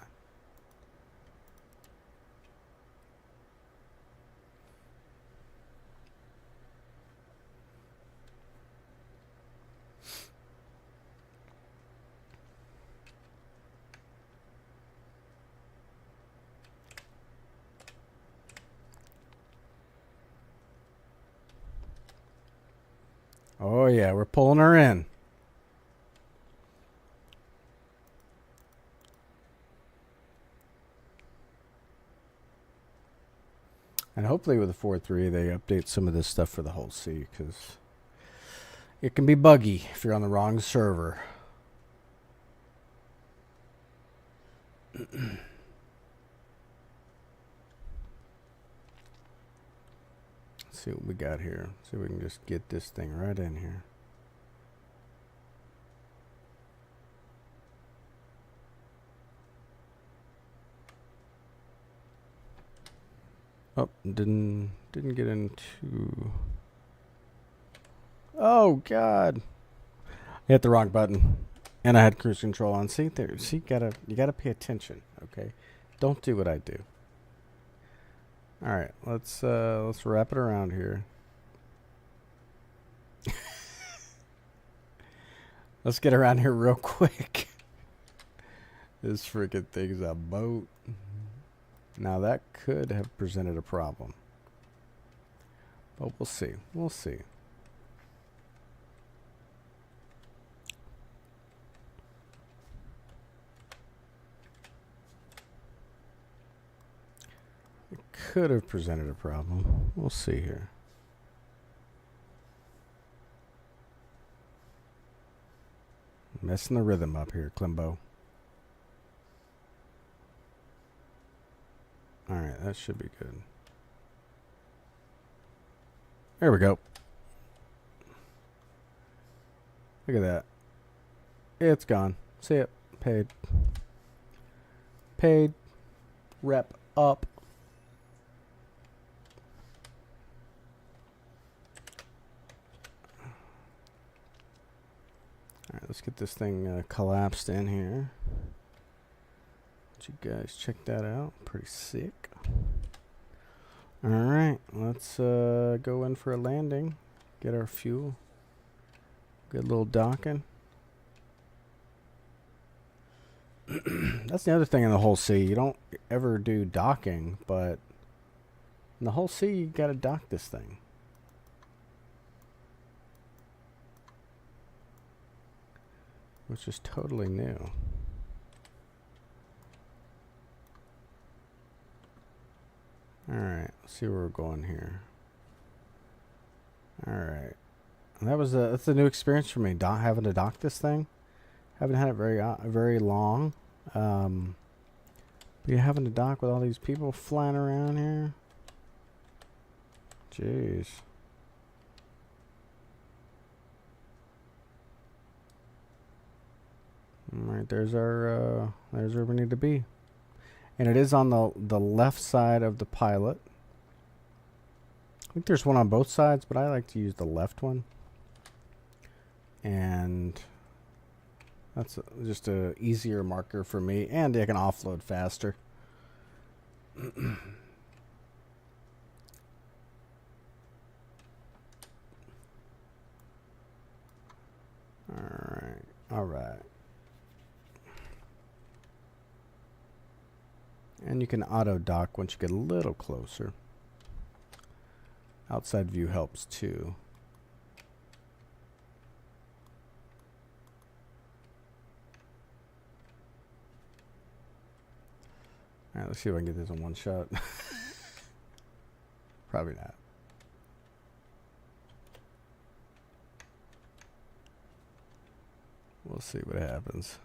Oh yeah, we're pulling her in. And hopefully with the 4.3 they update some of this stuff for the whole sea, because it can be buggy if you're on the wrong server. Let's see what we got here. See if we can just get this thing right in here. Oh, didn't get into. Oh God! I hit the wrong button, and I had cruise control on. See there. See, you gotta pay attention. Okay, don't do what I do. All right, let's wrap it around here. Let's get around here real quick. This freaking thing's a boat. Now that could have presented a problem. But we'll see. We'll see. It could have presented a problem. We'll see here. Messing the rhythm up here, Clembo. Alright, that should be good. There we go. Look at that. It's gone. See it. Paid. Paid. Rep up. Alright, let's get this thing collapsed in here. Let you guys check that out. Pretty sick. Alright, let's go in for a landing. Get our fuel. Good little docking. That's the other thing in the whole sea. You don't ever do docking, but in the whole sea, you gotta dock this thing. Which is totally new. Alright, let's see where we're going here. Alright. That's a new experience for me, having to dock this thing. Haven't had it very long. But you're having to dock with all these people flying around here. Jeez. Alright, there's where we need to be. And it is on the left side of the pilot. I think there's one on both sides, but I like to use the left one. And that's just a easier marker for me, and I can offload faster. All right. And you can auto dock once you get a little closer. Outside view helps too. All right, let's see if I can get this in one shot. Probably not. We'll see what happens.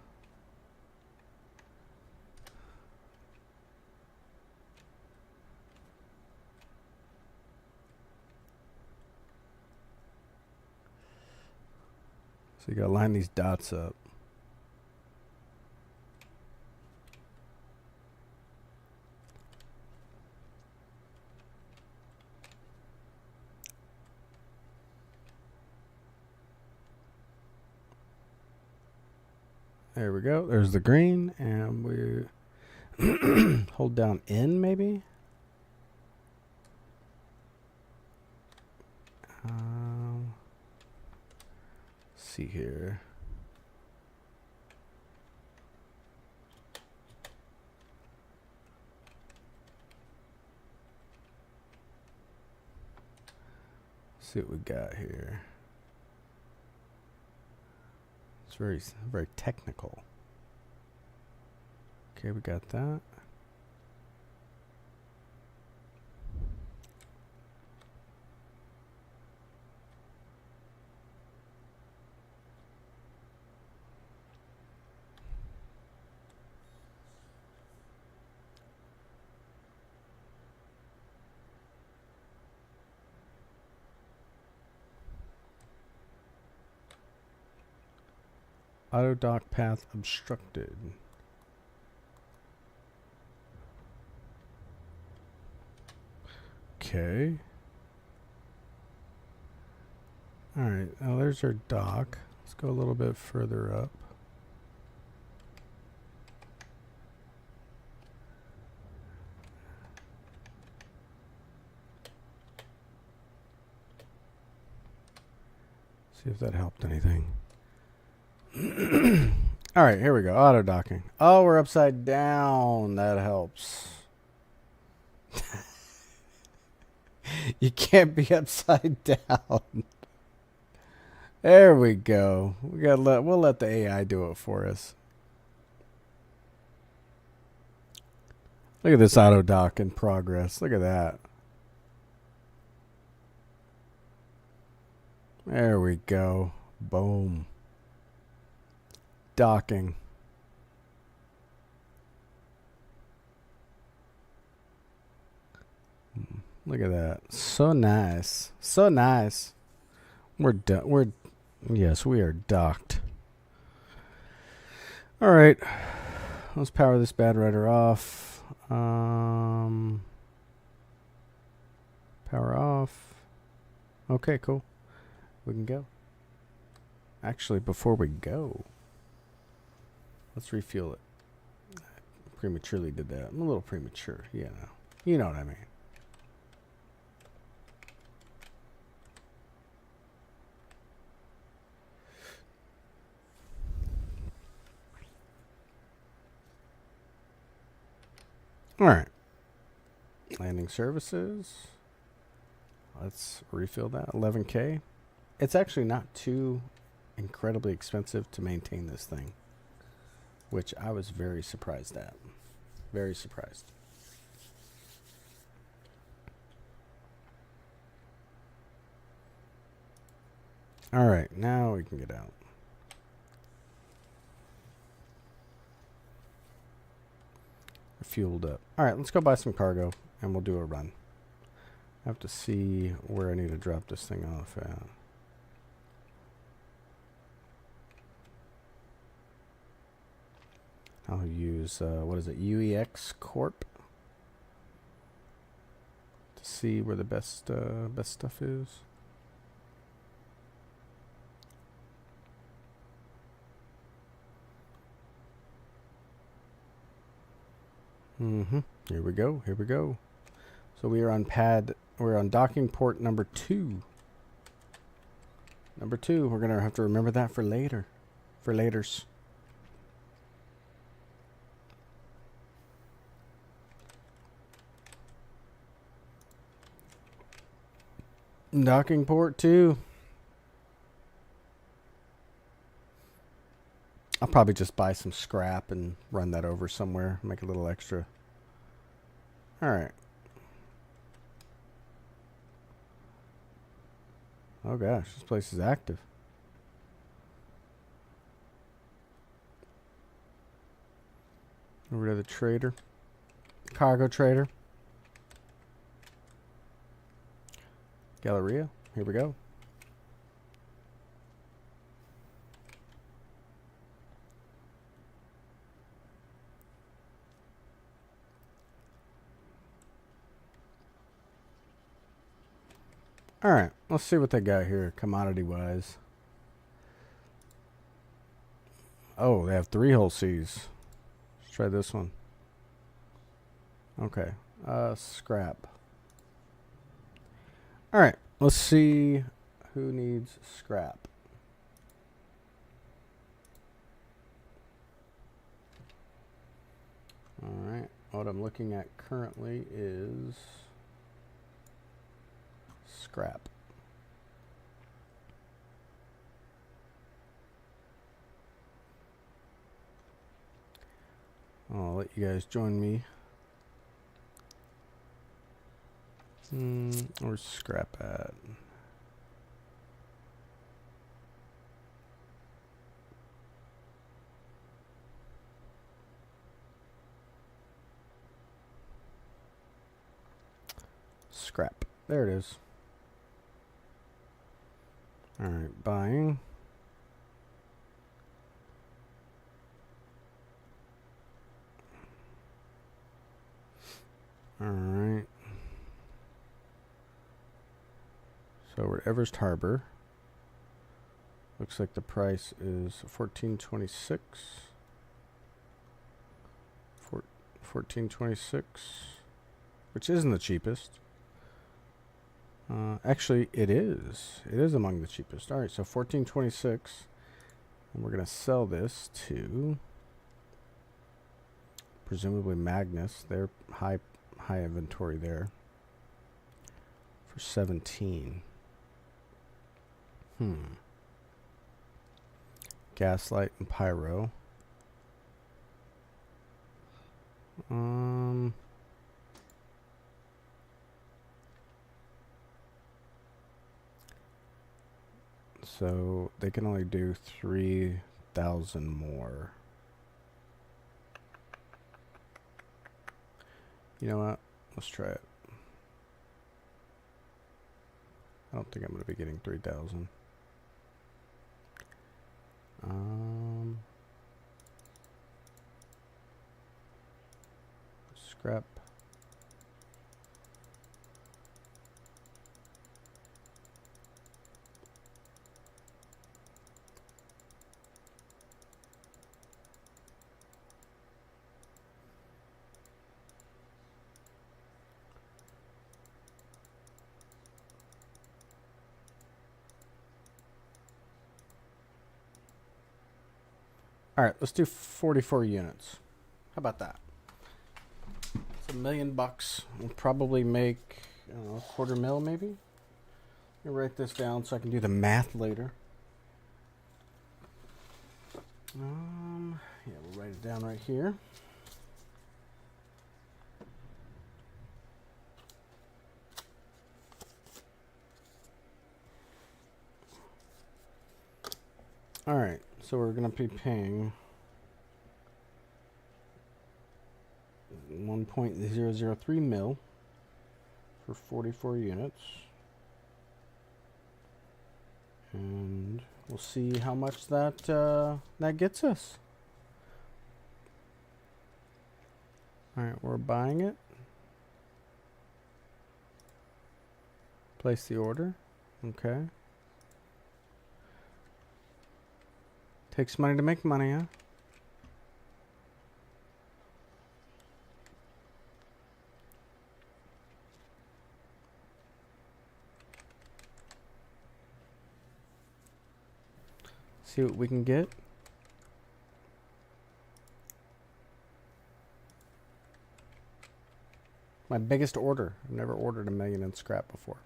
So you gotta line these dots up. There we go. There's the green, and we hold down N maybe. See here. See what we got here. It's very technical. Okay, we got that. Auto dock path obstructed. Okay. Alright, now there's our dock. Let's go a little bit further up. See if that helped anything. All right, here we go. Auto docking. Oh, we're upside down. That helps. You can't be upside down. There we go. We'll let the AI do it for us. Look at this auto dock in progress. Look at that. There we go. Boom. Docking. Look at that. So nice. So nice. Yes, we are docked. All right. Let's power this bad rider off. Power off. Okay, cool. We can go. Actually, before we go, let's refuel it. I prematurely did that. I'm a little premature, you know. You know what I mean. All right. Landing services. Let's refill that. 11K. It's actually not too incredibly expensive to maintain this thing, which I was very surprised at. Very surprised. All right. Now we can get out. Fueled up. All right, let's go buy some cargo and we'll do a run. I have to see where I need to drop this thing off at. I'll use what is it, UEX Corp, to see where the best stuff is. Here we go. Here we go. So we are on we're on docking port number 2. Number 2. We're going to have to remember that for later. For laters. Docking port 2. I'll probably just buy some scrap and run that over somewhere. Make a little extra. Alright. Oh gosh, this place is active. Over to the trader. Cargo trader. Galleria. Here we go. All right, let's see what they got here, commodity-wise. Oh, they have 3 whole C's. Let's try this one. Okay, scrap. All right, let's see who needs scrap. All right, what I'm looking at currently is scrap. I'll let you guys join me. Where's scrap at? Scrap. There it is. All right, buying. All right. So we're at Everest Harbor. Looks like the price is $14.26. $14.26, which isn't the cheapest. Actually, it is. It is among the cheapest. All right, so $14.26, and we're gonna sell this to presumably Magnus. They're high high inventory there. For 17. Gaslight and pyro. So they can only do 3,000 more. You know what? Let's try it. I don't think I'm going to be getting 3,000. Scrap. All right, let's do 44 units. How about that? It's $1 million. We'll probably make, I don't know, a $250,000 maybe. Let me write this down so I can do the math later. Yeah, we'll write it down right here. All right, so we're going to be paying 1.003 mil for 44 units. And we'll see how much that that gets us. All right, we're buying it. Place the order. Okay. Takes money to make money, huh? See what we can get. My biggest order. I've never ordered 1 million in scrap before.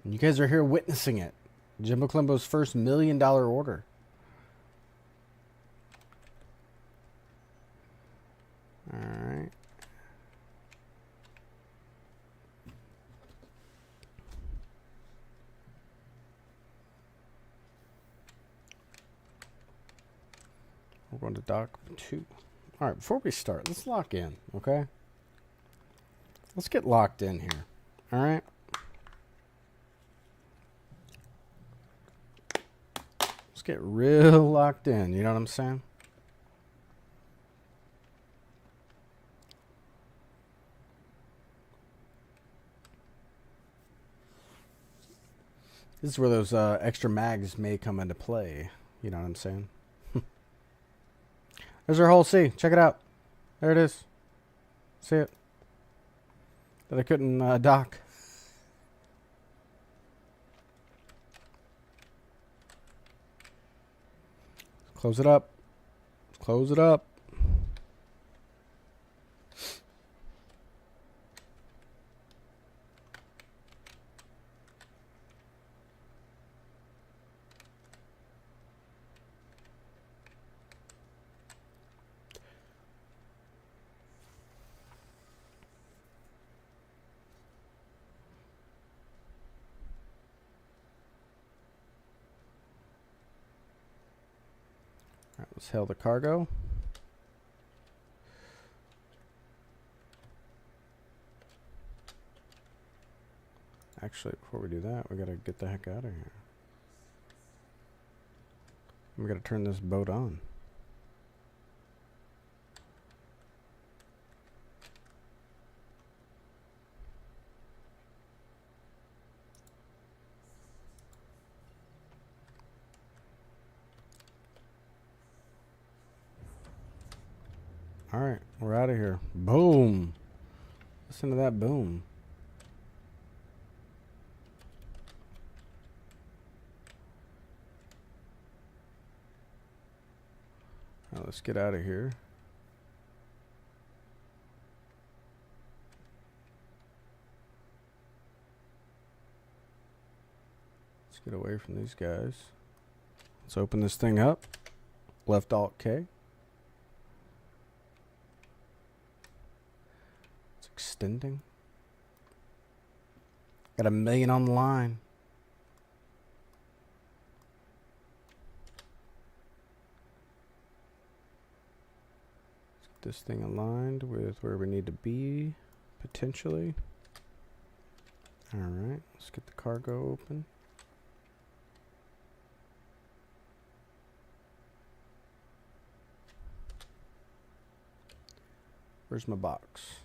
And you guys are here witnessing it. Jimbo Clembo's first $1 million order. All right. We're going to dock 2. All right, before we start, let's lock in, okay? Let's get locked in here. All right. Let's get real locked in, you know what I'm saying? This is where those extra mags may come into play, you know what I'm saying? There's our whole C. Check it out. There it is. See it? That I couldn't dock. Close it up. Close it up. All right, let's hail the cargo. Actually, before we do that, we gotta get the heck out of here. We gotta turn this boat on. All right, we're out of here. Boom. Listen to that boom. let's get out of here. Let's get away from these guys. Let's open this thing up. Left Alt K. It's extending. Got 1 million on the line. Let's get this thing aligned with where we need to be, potentially. Alright, let's get the cargo open. Where's my box?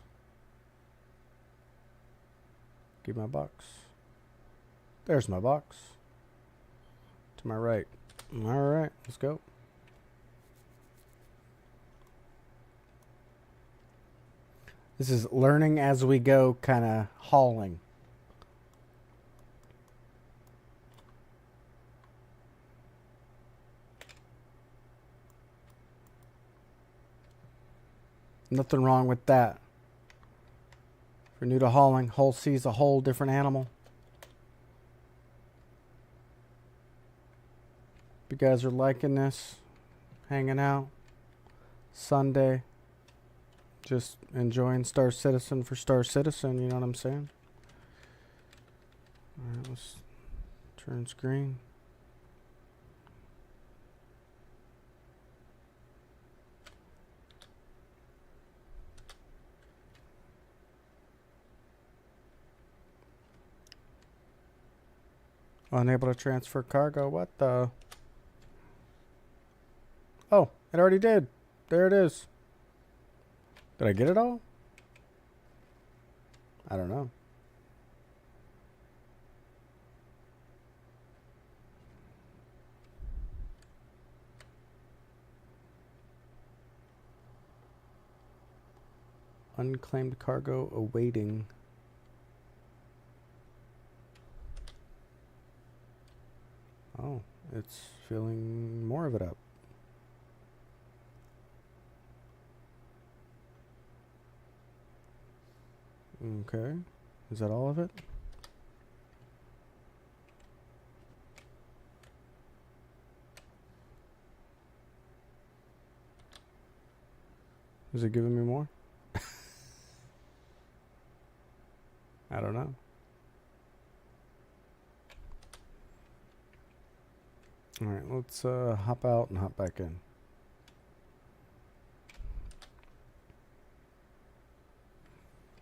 Give my box. There's my box. To my right. Alright, let's go. This is learning as we go, kind of hauling. Nothing wrong with that. If you're new to hauling, Hull C's a whole different animal. If you guys are liking this, hanging out, Sunday, just enjoying Star Citizen for Star Citizen, you know what I'm saying? Alright, let's turn screen. Unable to transfer cargo. What the? Oh, it already did. There it is. Did I get it all? I don't know. Unclaimed cargo awaiting. Oh, it's filling more of it up. Okay. Is that all of it? Is it giving me more? I don't know. Alright, let's hop out and hop back in.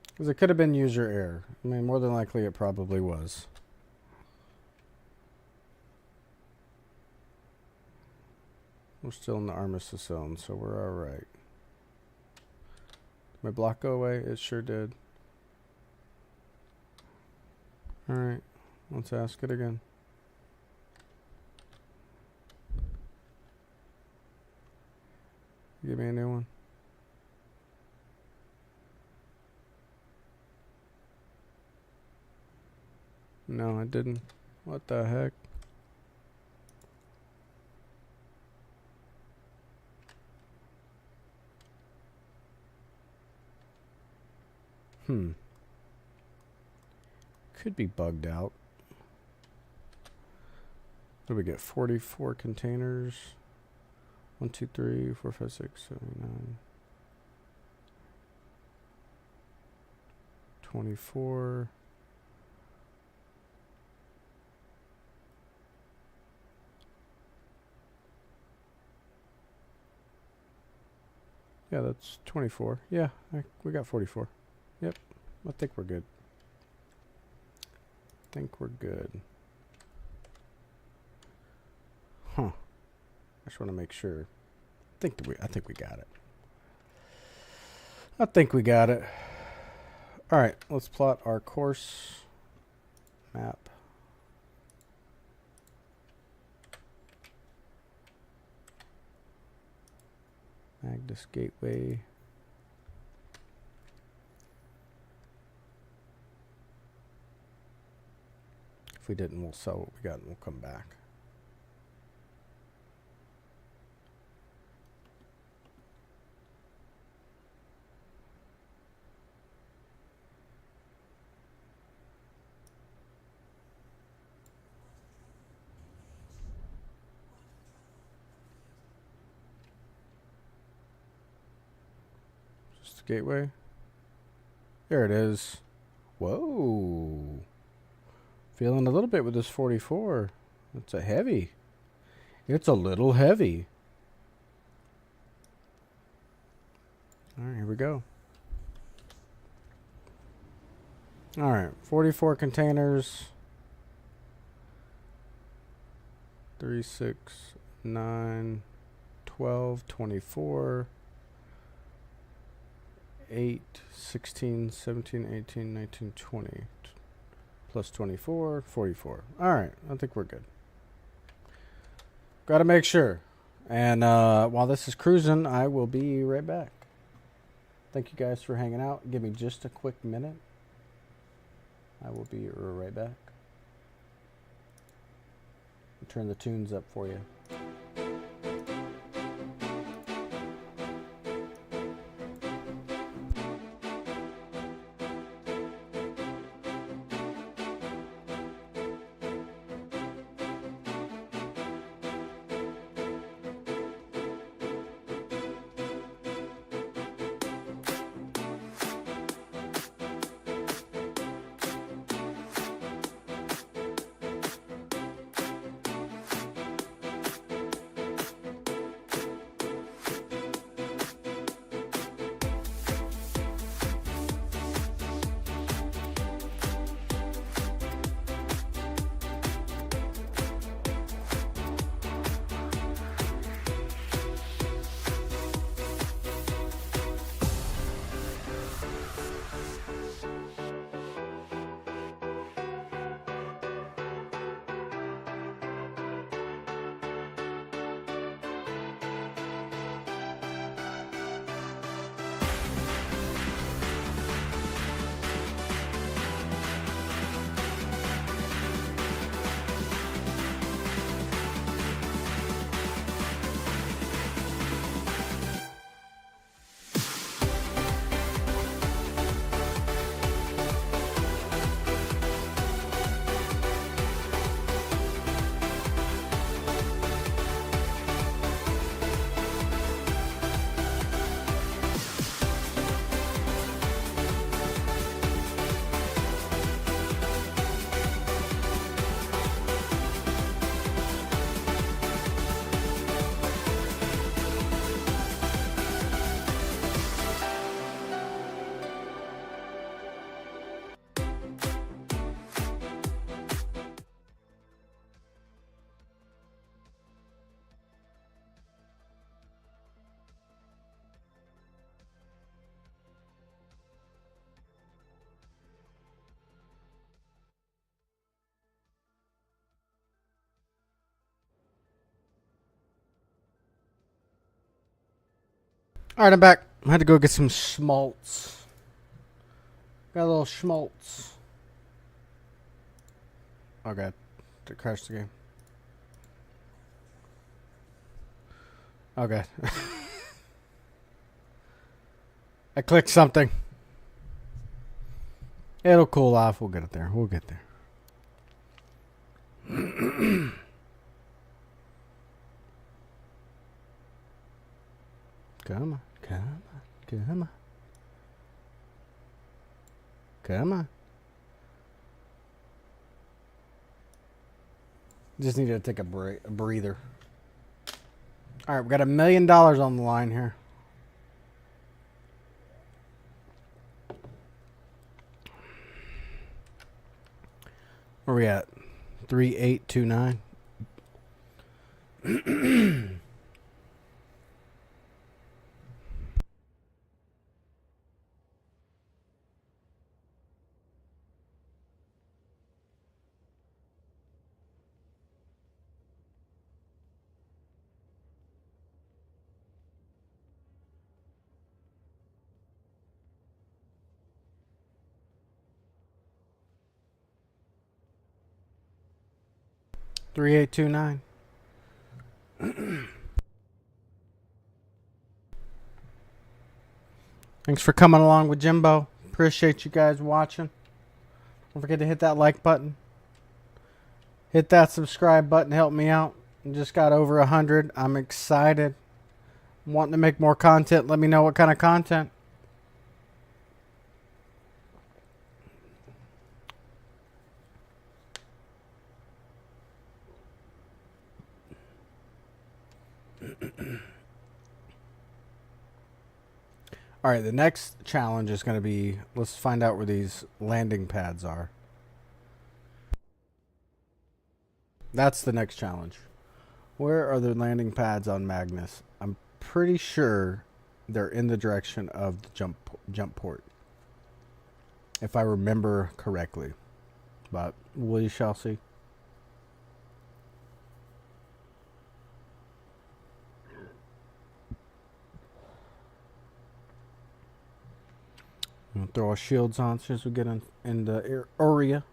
Because it could have been user error. I mean, more than likely it probably was. We're still in the armistice zone, so we're alright. Did my block go away? It sure did. Alright, let's ask it again. Give me a new one. No, I didn't. What the heck? Could be bugged out. What do we get? 44 containers. 1, 2, 3, 4, 5, 6, 7, 9. 24. Yeah, that's 24. Yeah, we got 44. Yep, I think we're good. I think we're good. Huh. I just want to make sure. I think we got it. I think we got it. All right, let's plot our course map. Magnus Gateway. If we didn't, we'll sell what we got and we'll come back. Just the gateway. There it is. Whoa. Feeling a little bit with this 44. It's a heavy. It's a little heavy. All right, here we go. All right, 44 containers. 3, 6, 9, 12, 24, 8, 16, 17, 18, 19, 20. Plus 24, 44. All right, I think we're good. Got to make sure. And while this is cruising, I will be right back. Thank you guys for hanging out. Give me just a quick minute. I will be right back. Turn the tunes up for you. All right, I'm back. I had to go get some schmaltz. Got a little schmaltz. Oh, God. It crashed the game. Oh, God. I clicked something. It'll cool off. We'll get it there. We'll get there. Come on. Come on. Come on. Come on. Just need to take a breather. All right, we got $1 million on the line here. Where we at? 3829. 3829. Thanks for coming along with Jimbo. Appreciate you guys watching. Don't forget to hit that like button. Hit that subscribe button. Help me out. I just got over 100. I'm excited. I'm wanting to make more content. Let me know what kind of content. All right, the next challenge is going to be, let's find out where these landing pads are. That's the next challenge. Where are the landing pads on Magnus? I'm pretty sure they're in the direction of the jump port, if I remember correctly. But we shall see. We'll throw our shields on since we get in the area.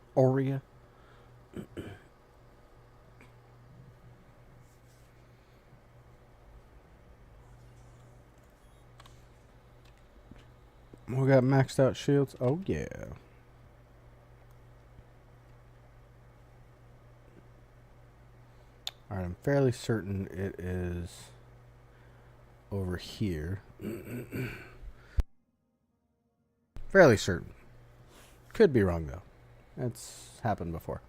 We got maxed out shields. Oh yeah. Alright, I'm fairly certain it is over here. Fairly certain. Could be wrong though. It's happened before.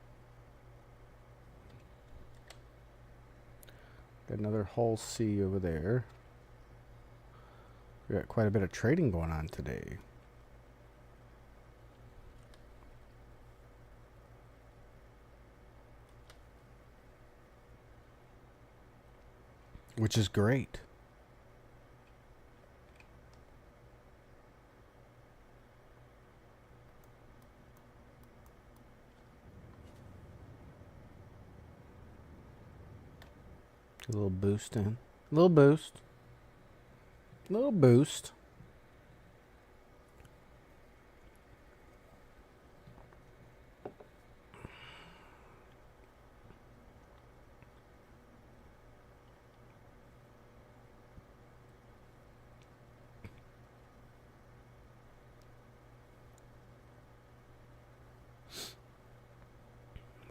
Got another hull C over there. We got quite a bit of trading going on today. Which is great. A little boost in. A little boost. A little boost.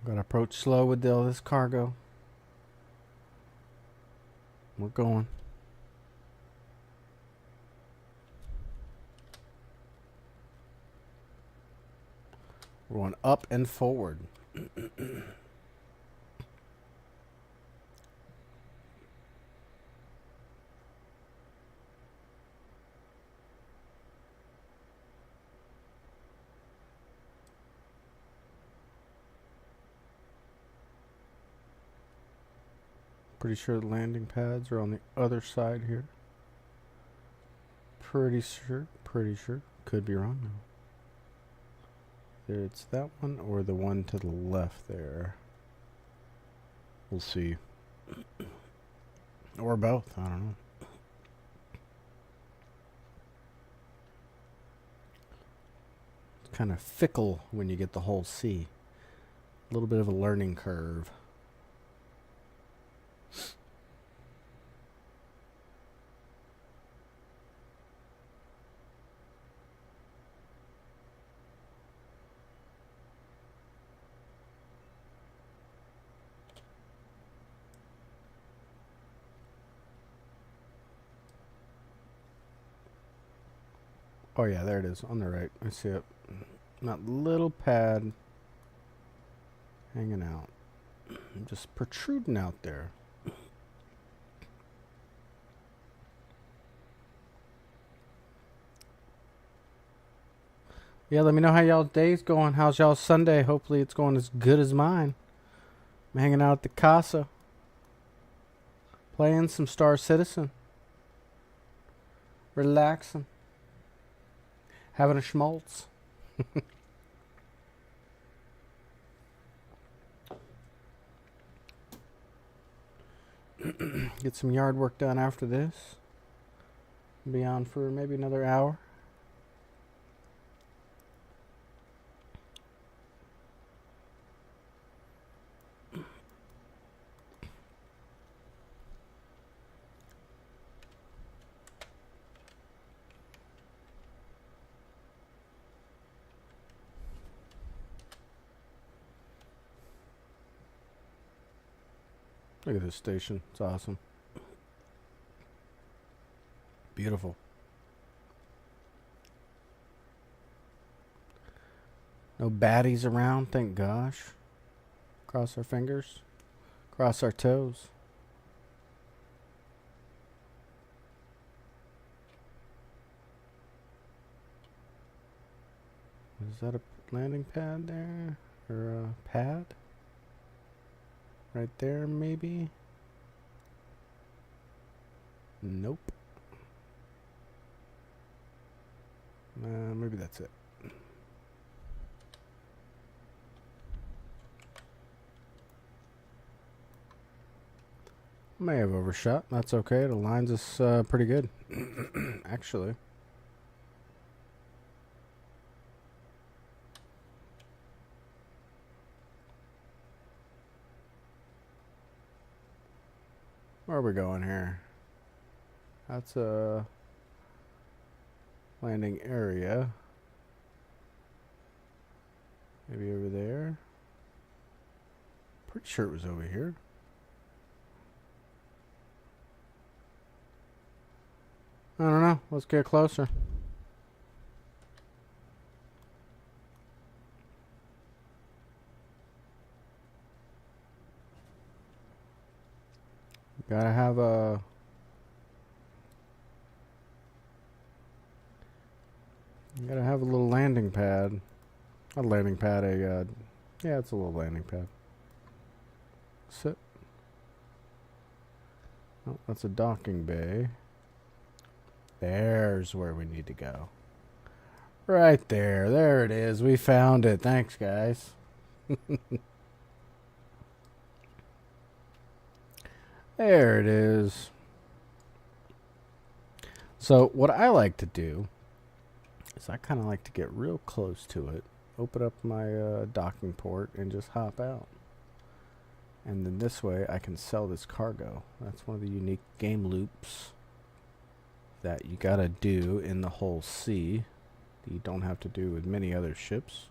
Gotta approach slow with all this cargo. We're going. We're going up and forward. Pretty sure the landing pads are on the other side here. Pretty sure. Could be wrong though. It's that one or the one to the left there. We'll see. Or both, I don't know. It's kind of fickle when you get the whole C. A little bit of a learning curve. Oh yeah, there it is on the right. I see it. That little pad hanging out. Just protruding out there. Yeah, let me know how y'all's day's going. How's y'all's Sunday? Hopefully it's going as good as mine. I'm hanging out at the Casa. Playing some Star Citizen. Relaxing. Having a schmaltz. Get some yard work done after this. Be on for maybe another hour. Look at this station. It's awesome. Beautiful. No baddies around, thank gosh. Cross our fingers. Cross our toes. Is that a landing pad there? Or a pad? Right there, maybe? Nope. Maybe that's it. May have overshot. That's okay. It aligns us pretty good, actually. Where are we going here? That's a landing area. Maybe over there. Pretty sure it was over here. I don't know. Let's get closer. Gotta have a... Gotta have a little landing pad. Not a landing pad, yeah, it's a little landing pad. Sit. Oh, that's a docking bay. There's where we need to go. Right there. There it is. We found it. Thanks, guys. There it is. So what I like to do is I kind of like to get real close to it, open up my docking port, and just hop out. And then this way I can sell this cargo. That's one of the unique game loops that you gotta do in the whole sea that you don't have to do with many other ships.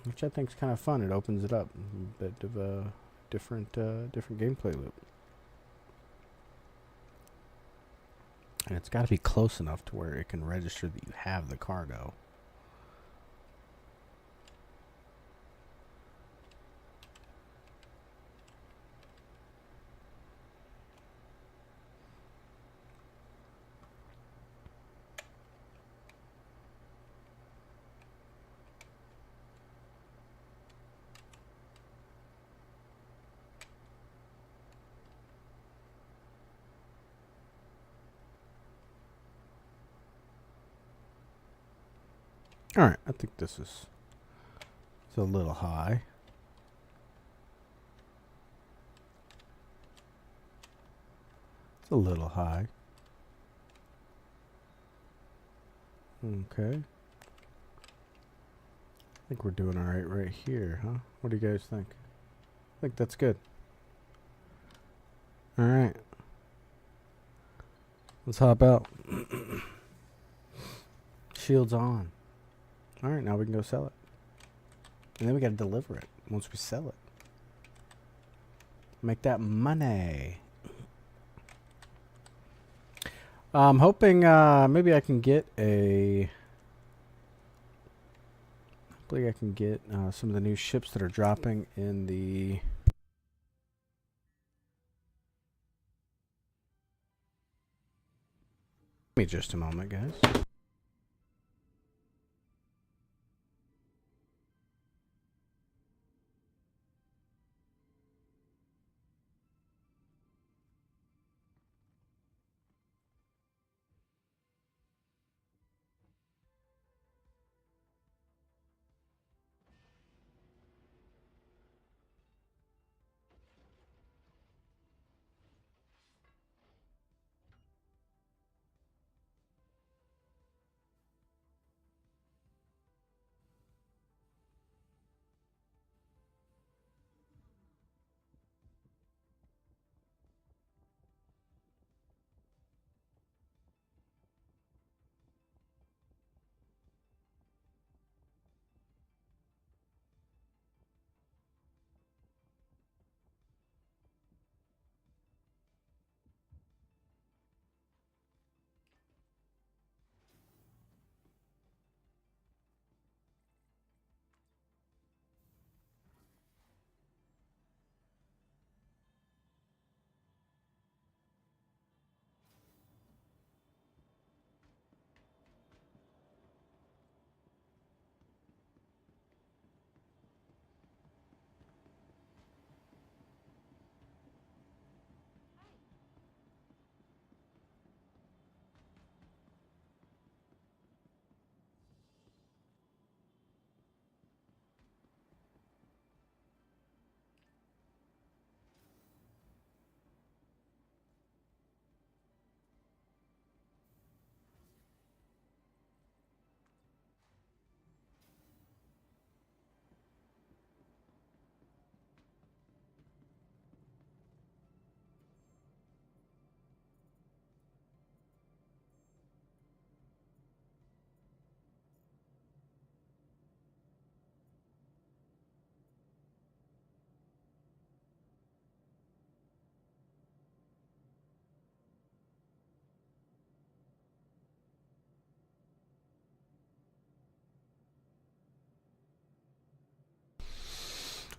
Which I think is kind of fun. It opens it up a bit of a different gameplay loop. And it's got to be close enough to where it can register that you have the cargo. Alright, I think this is it's a little high. It's a little high. Okay. I think we're doing alright right here, huh? What do you guys think? I think that's good. Alright. Let's hop out. Shields on. Alright, now we can go sell it. And then we gotta deliver it once we sell it. Make that money. I'm hoping maybe I can get a... Hopefully I can get some of the new ships that are dropping in the... Give me just a moment, guys.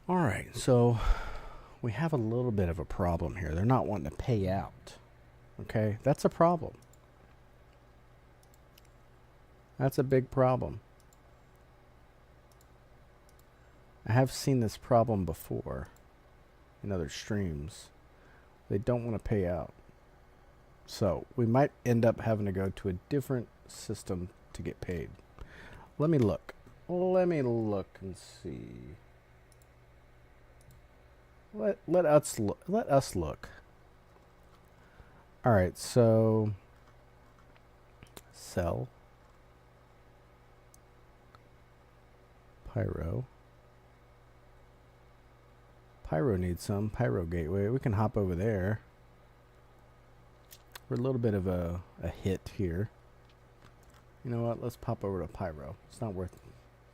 All right, so we have a little bit of a problem here. They're not wanting to pay out. Okay, that's a problem. That's a big problem. I have seen this problem before in other streams. They don't want to pay out. So we might end up having to go to a different system to get paid. Let me look. Let me look and see. Let us look. Let us look. All right, so sell Pyro. Pyro needs some. Pyro Gateway. We can hop over there. We're a little bit of a hit here. You know what? Let's pop over to Pyro. It's not worth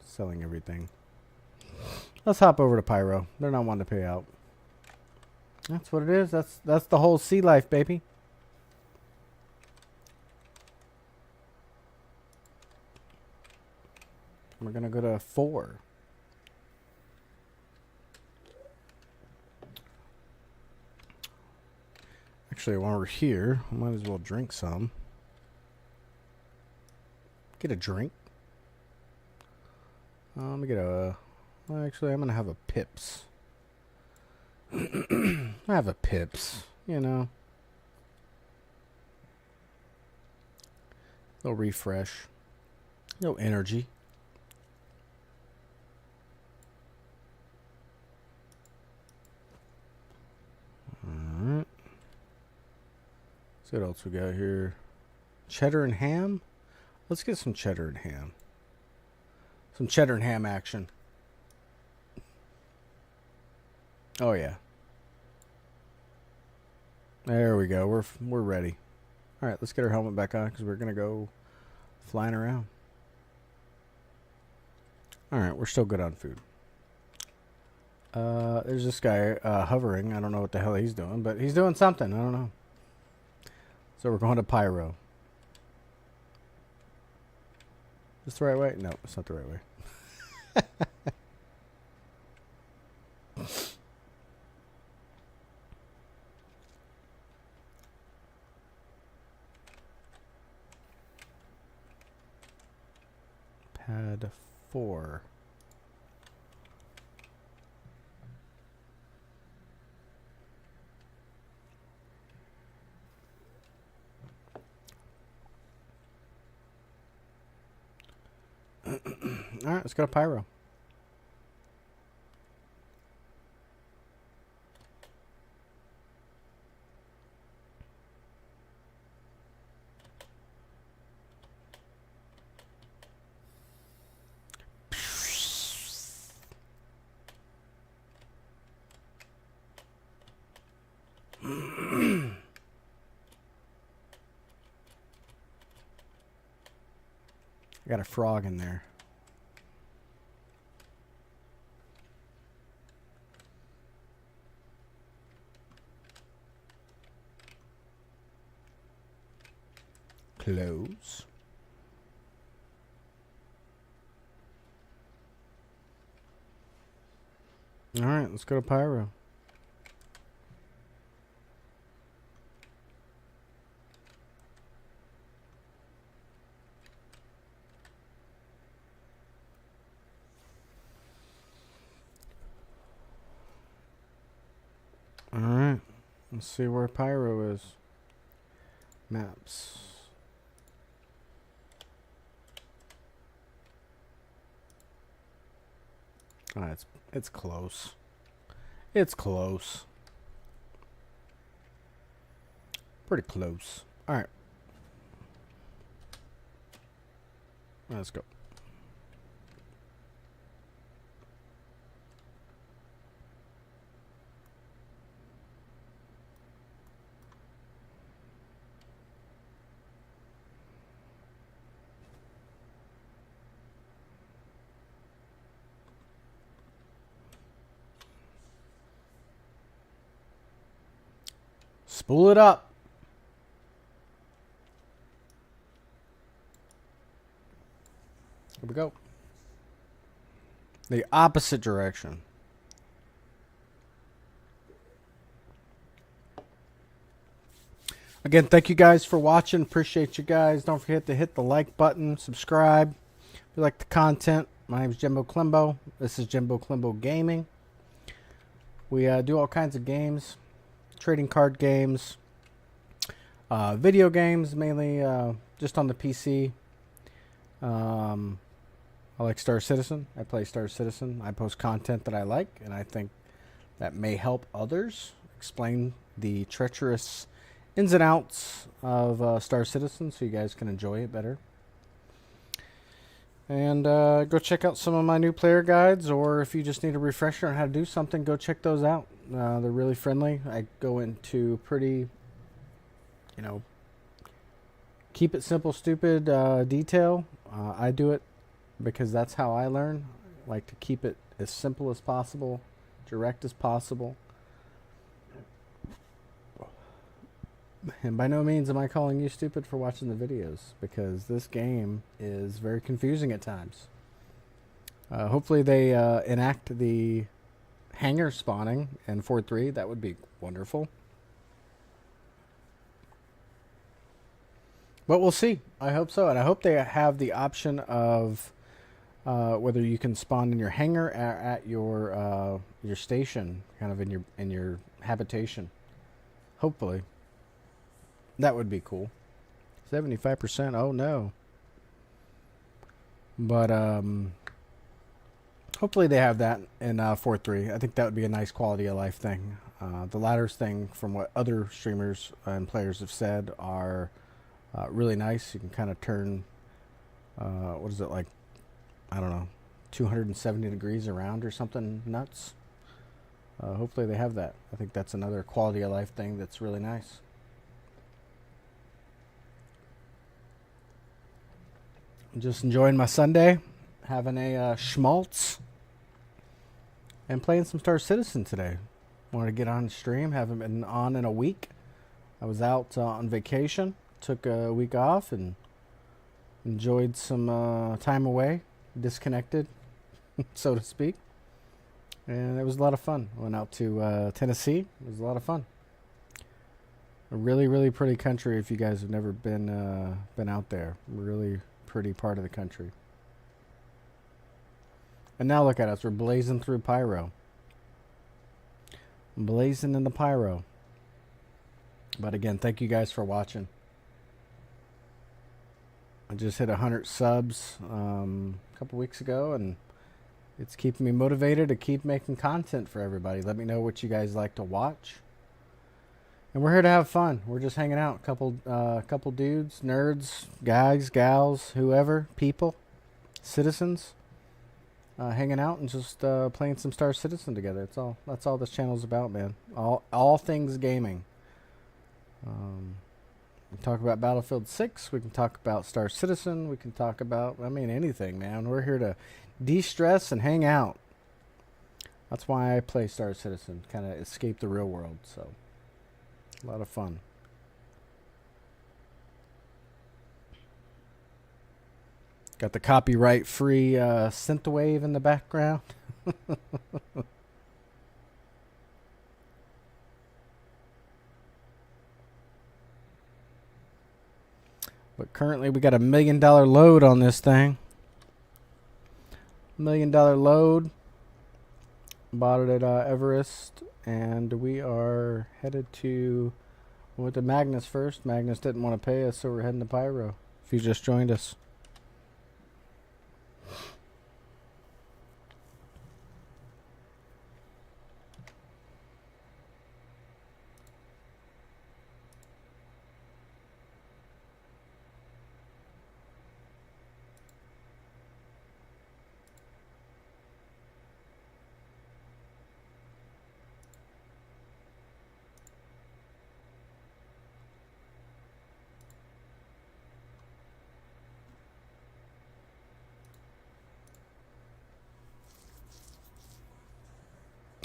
selling everything. Let's hop over to Pyro. They're not wanting to pay out. That's what it is. That's the whole sea life, baby. We're going to go to 4. Actually, while we're here, I might as well drink some. Get a drink. Let me get a... Well, actually, I'm going to have a Pips. I have a Pips, you know. A little refresh. No energy. Alright. Let's see what else we got here. Cheddar and ham? Let's get some cheddar and ham. Some cheddar and ham action. Oh yeah. There we go. We're ready. All right, let's get our helmet back on because we're gonna go flying around. All right, we're still good on food. There's this guy hovering. I don't know what the hell he's doing, but he's doing something. I don't know. So we're going to Pyro. Is this the right way? No, it's not the right way. Pad 4. All right, let's go to Pyro. I got a frog in there. Close. All right, let's go to Pyro. All right, let's see where Pyro is. Maps. It's close. It's close. Pretty close. All right. Let's go. Spool it up. Here we go. The opposite direction. Again, thank you guys for watching. Appreciate you guys. Don't forget to hit the like button, subscribe if you like the content. My name is Jimbo Clembo. This is Jimbo Clembo Gaming. We do all kinds of games, trading card games, video games, mainly just on the PC. I like Star Citizen. I play Star Citizen. I post content that I like, and I think that may help others explain the treacherous ins and outs of Star Citizen so you guys can enjoy it better. And go check out some of my new player guides, or if you just need a refresher on how to do something, go check those out. They're really friendly. I go into pretty, keep it simple, stupid detail. I do it because that's how I learn. I like to keep it as simple as possible, direct as possible. And by no means am I calling you stupid for watching the videos, because this game is very confusing at times. Hopefully they enact the hangar spawning in 4.3. That would be wonderful. But we'll see. I hope so. And I hope they have the option of whether you can spawn in your hangar at your station, kind of in your habitation. Hopefully. That would be cool. 75%. Oh no. But hopefully they have that in 4.3. I think that would be a nice quality of life thing. The ladders thing, from what other streamers and players have said, are really nice. You can kind of turn, what is it, like, I don't know, 270 degrees around or something nuts. Hopefully they have that. I think that's another quality of life thing that's really nice. I'm just enjoying my Sunday, having a schmaltz, and playing some Star Citizen today. Wanted to get on stream, haven't been on in a week. I was out on vacation, took a week off, and enjoyed some time away, disconnected, so to speak. And it was a lot of fun. Went out to Tennessee. It was a lot of fun. A really, really pretty country if you guys have never been out there. Really pretty part of the country. And now look at us. We're blazing through pyro. Blazing in the pyro. But again, thank you guys for watching. I just hit 100 subs a couple weeks ago, and it's keeping me motivated to keep making content for everybody. Let me know what you guys like to watch. And we're here to have fun. We're just hanging out. Couple dudes, nerds, guys, gals, whoever, people, citizens, hanging out and just playing some Star Citizen together. That's all this channel's about, man. All things gaming. We can talk about Battlefield 6. We can talk about Star Citizen. We can talk about, anything, man. We're here to de-stress and hang out. That's why I play Star Citizen. Kind of escape the real world, so. A lot of fun. Got the copyright-free synthwave in the background. But currently we got $1 million load on this thing. $1 million load. Bought it at Everest. And we are headed we went to Magnus first. Magnus didn't want to pay us, so we're heading to Pyro. If you just joined us.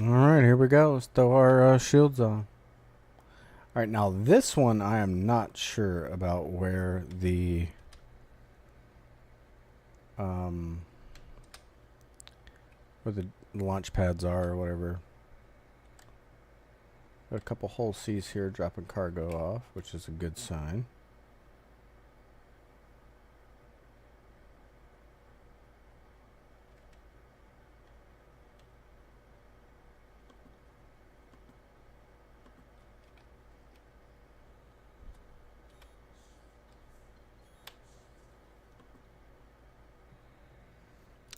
Alright, here we go. Let's throw our shields on. Alright, now this one I am not sure about where the launch pads are or whatever. Got a couple Hull C's here dropping cargo off, which is a good sign.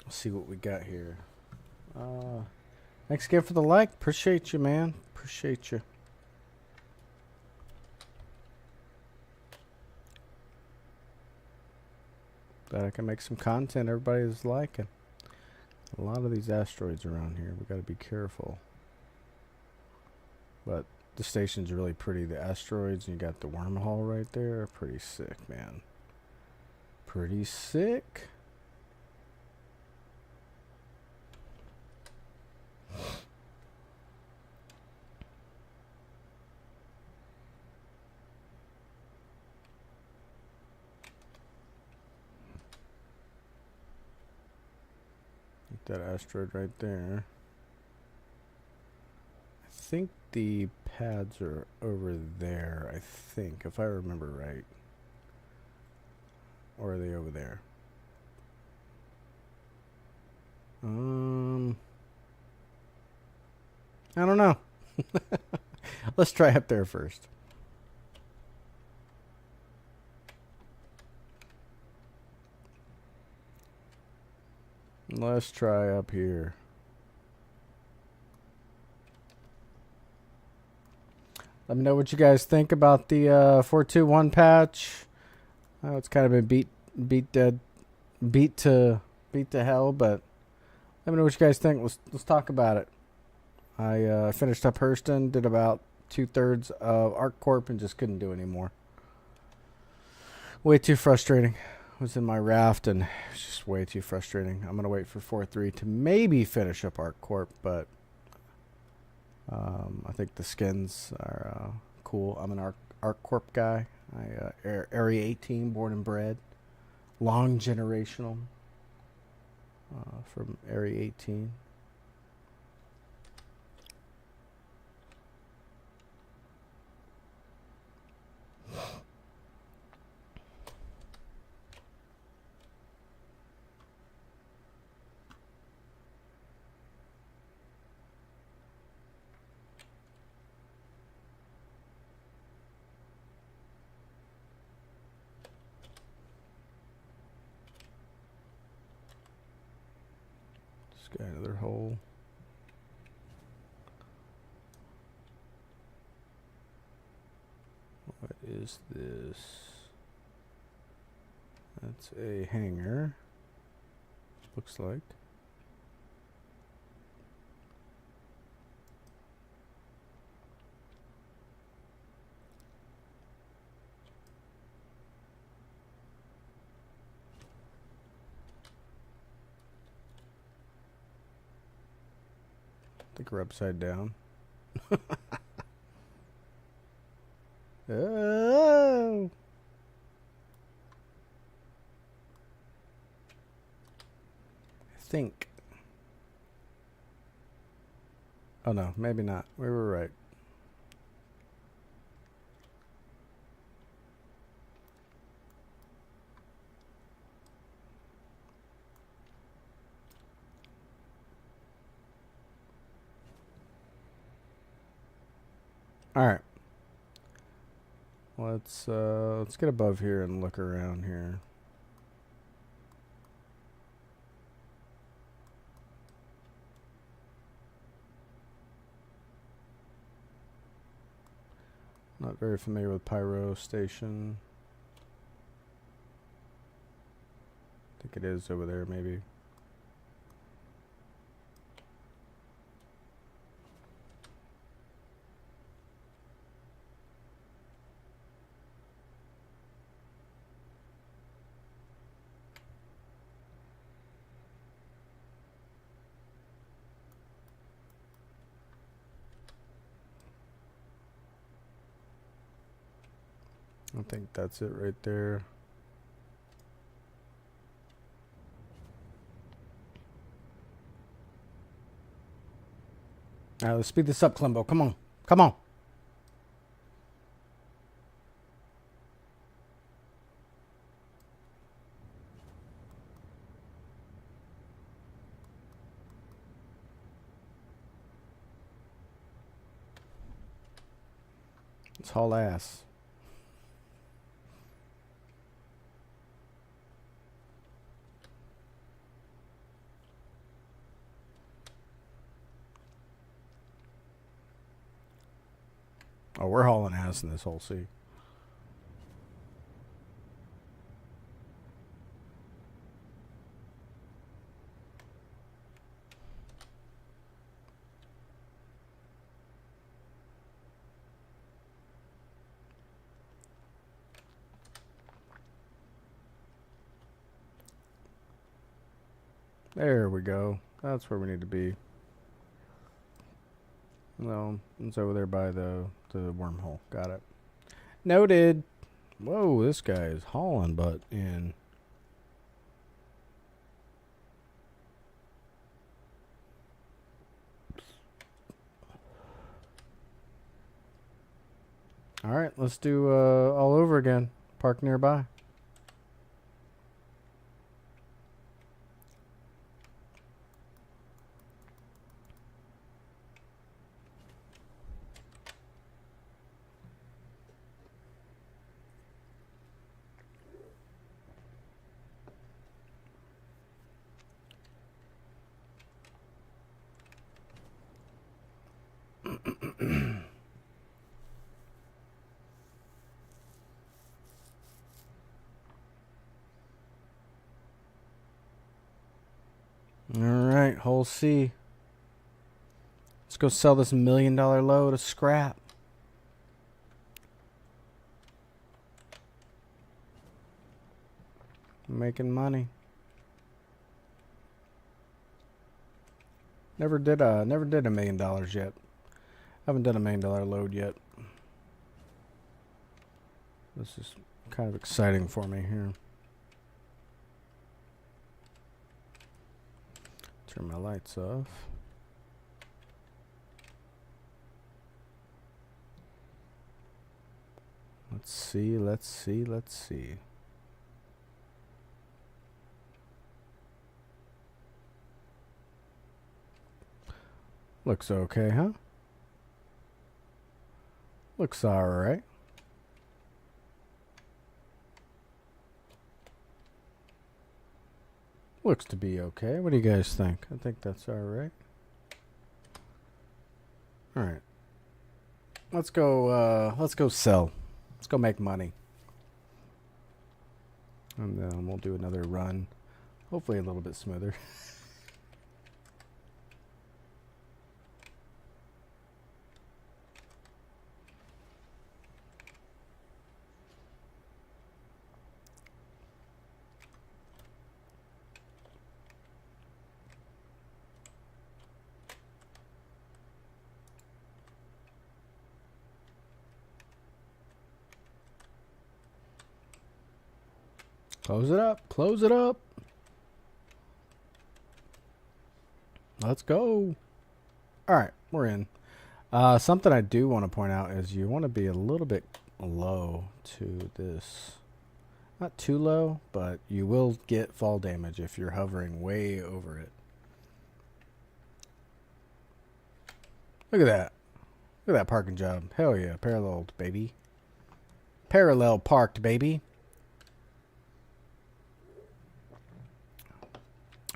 Let's see what we got here. Thanks again for the like. Appreciate you, man. Appreciate you. Glad I can make some content everybody is liking. A lot of these asteroids around here. We got to be careful. But the station's really pretty. The asteroids, and you got the wormhole right there. Pretty sick, man. Pretty sick. That asteroid right there. I think the pads are over there, I think, if I remember right. Or are they over there? I don't know. Let's try up there first. Let's try up here. Let me know what you guys think about the 421 patch. It's kind of been beat to hell, but let me know what you guys think. Let's talk about it. I finished up Hurston, did about 2/3 of ArcCorp, and just couldn't do anymore. Way too frustrating. Was in my raft, and it's just way too frustrating. I'm going to wait for 4.3 to maybe finish up ArcCorp, but I think the skins are cool. I'm an ArcCorp guy. Area 18, born and bred. Long generational from Area 18. Got another hole. What is this? That's a hangar. Looks like. I think we're upside down. Oh! I think. Oh no, maybe not. We were right. All right. Let's get above here and look around here. Not very familiar with Pyro Station. I think it is over there, maybe. I think that's it right there. All right, let's speed this up, Clembo. Come on. Come on. Let's haul ass. Oh, we're hauling ass in this whole sea. There we go. That's where we need to be. No, it's over there by the wormhole. Got it. Noted. Whoa, this guy is hauling butt in. Alright, let's do all over again. Park nearby. Alright, whole C. Let's go sell this $1 million load of scrap. Making money. Never did $1 million yet. Haven't done $1 million load yet. This is kind of exciting for me here. Turn my lights off. Let's see, let's see, let's see. Looks okay, huh? Looks alright. Looks to be okay. What do you guys think? I think that's alright. Alright. Let's go sell. Let's go make money. And then we'll do another run. Hopefully a little bit smoother. Close it up. Close it up. Let's go. All right, we're in. Something I do want to point out is you want to be a little bit low to this. Not too low, but you will get fall damage if you're hovering way over it. Look at that. Look at that parking job. Hell yeah. Paralleled, baby. Parallel parked, baby.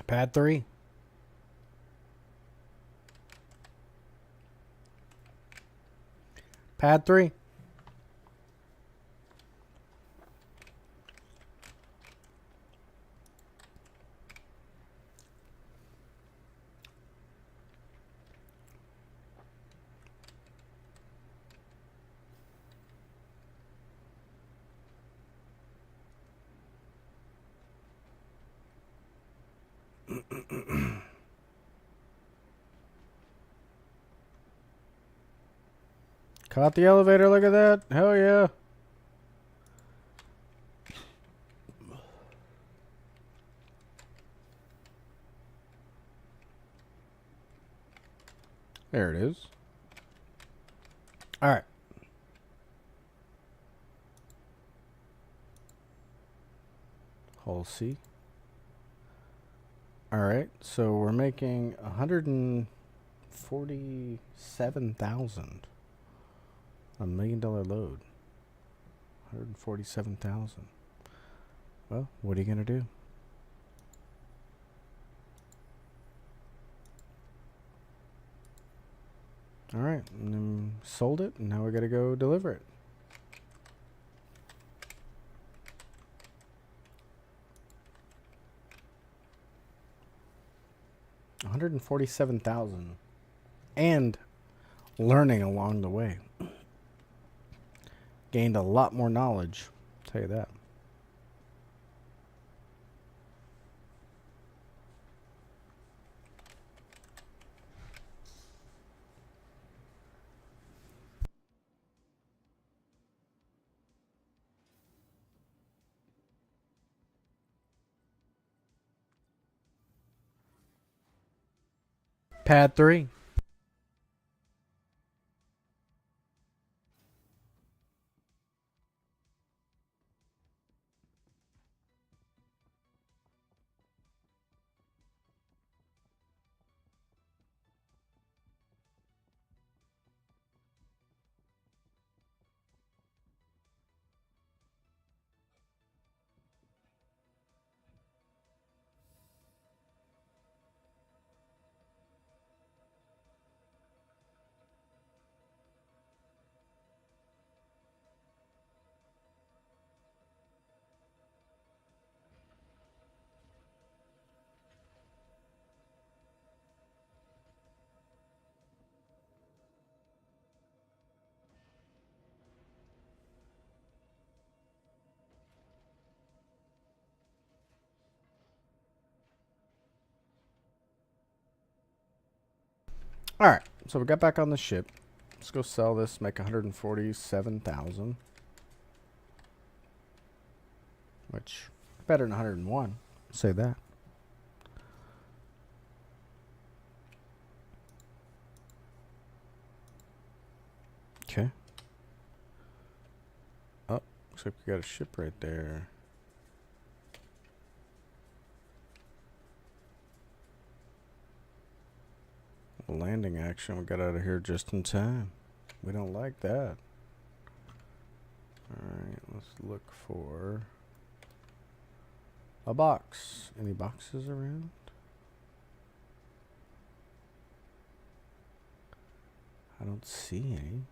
Pad 3. Pad 3. Caught the elevator, look at that. Hell yeah. There it is. All right. Hull C. All right. So we're making 147,000. A $1 million load. 147,000. Well, what are you gonna do? All right, and then sold it, and now we gotta go deliver it. $147,000, and learning along the way. Gained a lot more knowledge, I'll tell you that. Pad 3. All right, so we got back on the ship. Let's go sell this, make 147,000, which better than 101. Say that. Okay. Oh, looks like we got a ship right there. Landing action. We got out of here just in time. We don't like that. Alright, let's look for a box. Any boxes around? I don't see any.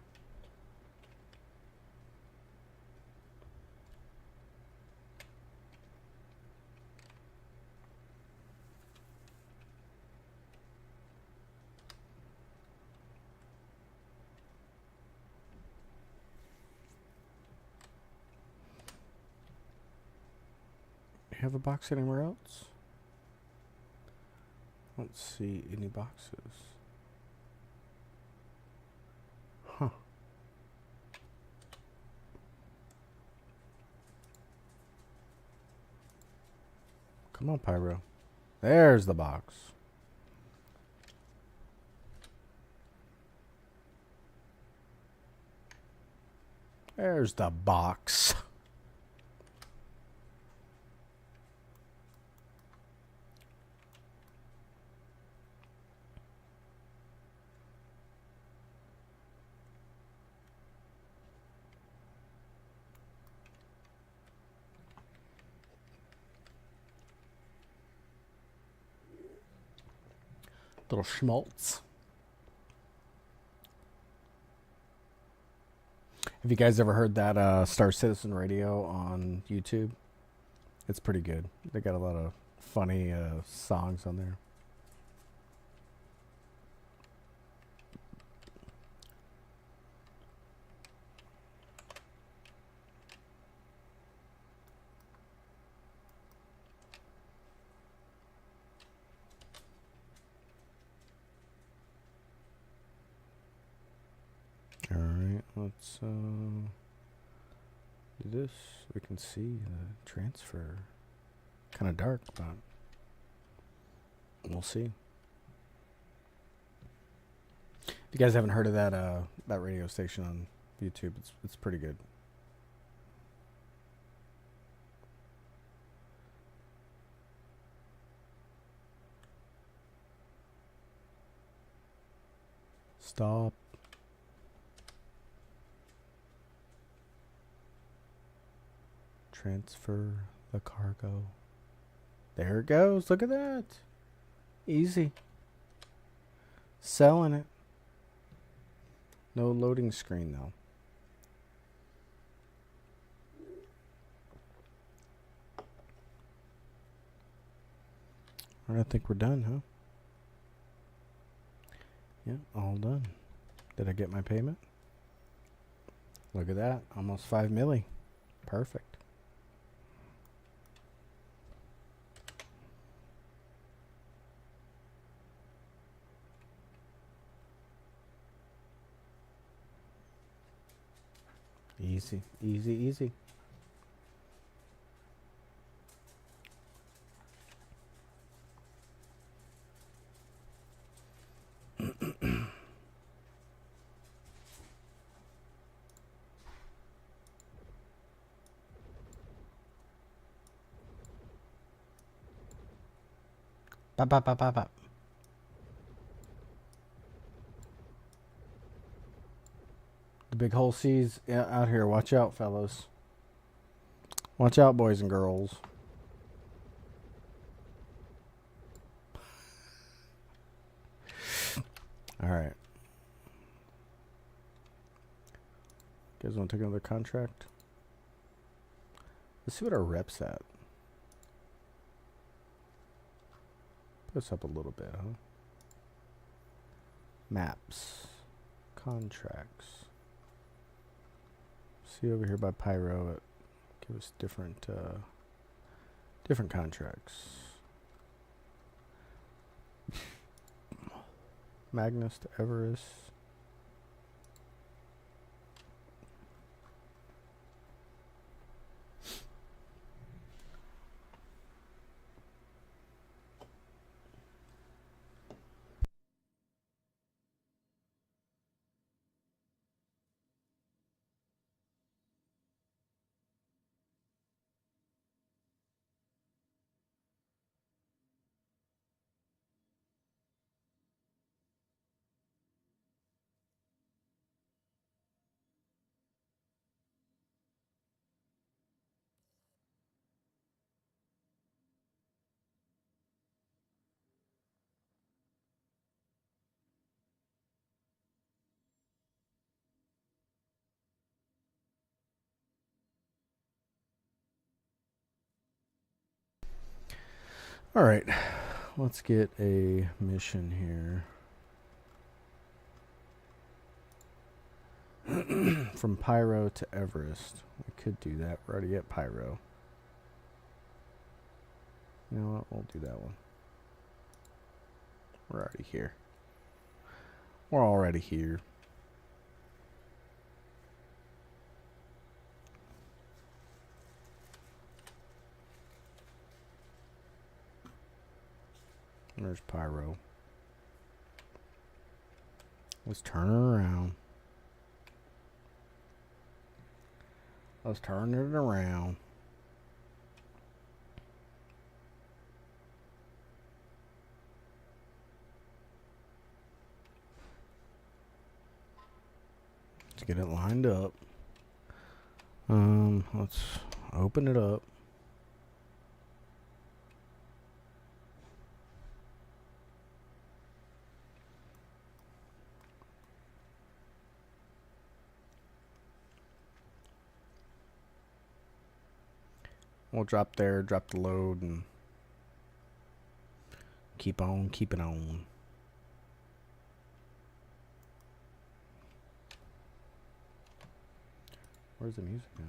Have a box anywhere else? Don't see any boxes. Huh. Come on, Pyro. There's the box. There's the box. Little schmaltz. Have you guys ever heard that Star Citizen Radio on YouTube? It's pretty good. They got a lot of funny songs on there. Alright, let's do this. We can see the transfer. Kind of dark, but we'll see. If you guys haven't heard of that radio station on YouTube, it's pretty good. Stop. Transfer the cargo. There it goes. Look at that. Easy. Selling it. No loading screen though. I think we're done, huh? Yeah, all done. Did I get my payment? Look at that. Almost 5 milli. Perfect. Easy, easy, easy. Bop, bop, bop, bop, bop. The big hole sees out here. Watch out, fellas. Watch out, boys and girls. All right. You guys want to take another contract? Let's see what our rep's at. Put us up a little bit, huh? Maps. Contracts. See over here by Pyro, it gives us different contracts. Magnus to Everest. All right, let's get a mission here. From Pyro to Everest. We could do that. We're already at Pyro. You know what? We'll do that one. We're already here. We're already here. There's Pyro. Let's turn her around. Let's turn it around. Let's get it lined up. Let's open it up. We'll drop there, drop the load, and keep on keeping on. Where's the music now?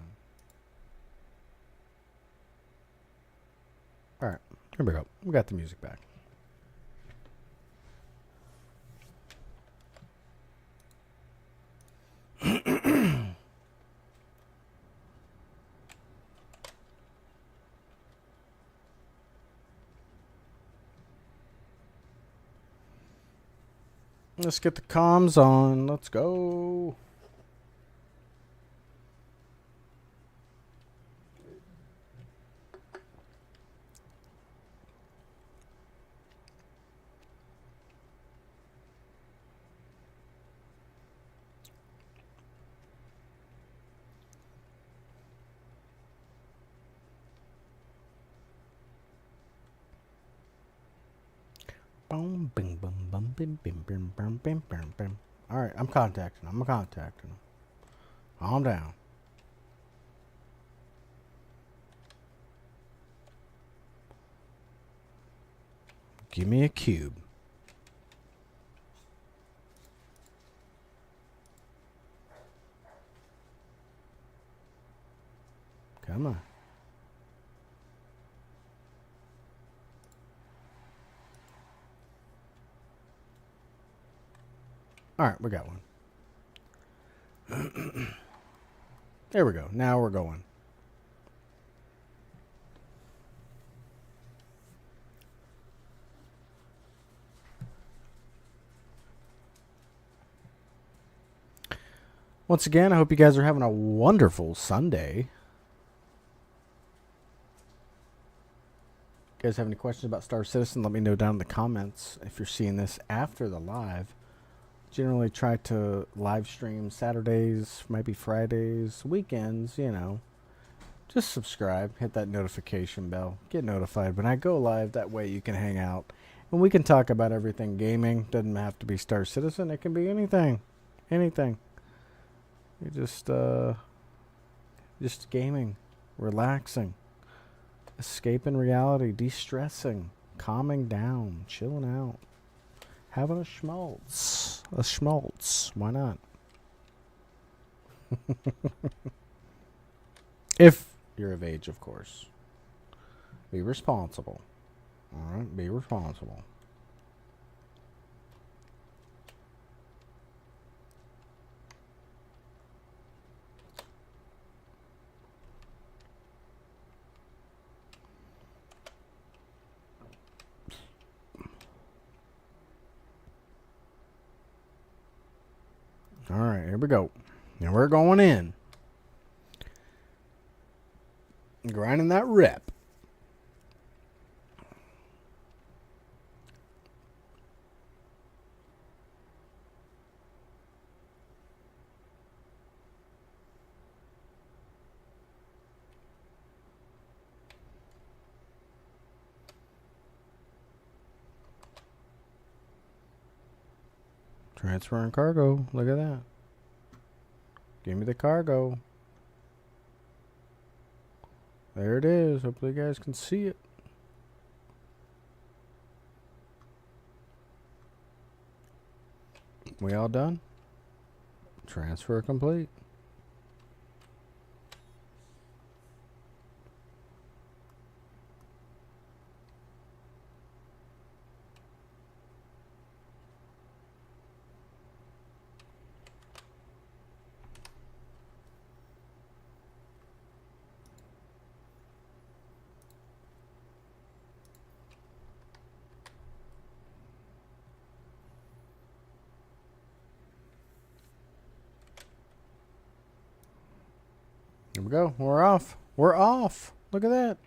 Alright, here we go. We got the music back. Let's get the comms on. Let's go. Boom, bing, boom, bum, bim, bim, bim, bim, bim, bim, bim. All right, I'm contacting him. Calm down. Give me a cube. Come on. All right, we got one. There we go. Now we're going. Once again, I hope you guys are having a wonderful Sunday. You guys have any questions about Star Citizen, let me know down in the comments. If you're seeing this after the live, generally try to live stream Saturdays, maybe Fridays, weekends, you know. Just subscribe, hit that notification bell, get notified when I go live. That way you can hang out and we can talk about everything gaming. Doesn't have to be Star Citizen, it can be anything. Anything. You just gaming, relaxing, escaping reality, de-stressing, calming down, chilling out, having a schmaltz. A schmaltz. Why not? If you're of age, of course. Be responsible. All right, be responsible. All right, here we go. And we're going in. Grinding that rep. Transferring cargo. Look at that. Give me the cargo. There it is. Hopefully you guys can see it. We all done? Transfer complete. Here we go. We're off. We're off. Look at that.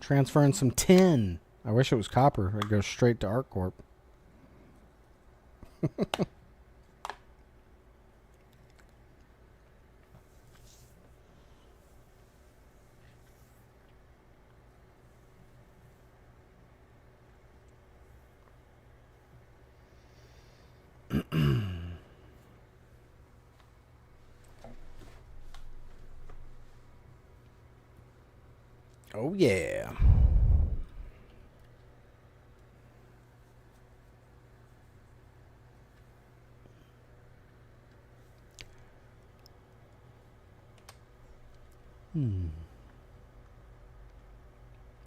Transferring some tin. I wish it was copper. It goes straight to ArcCorp. Oh, yeah.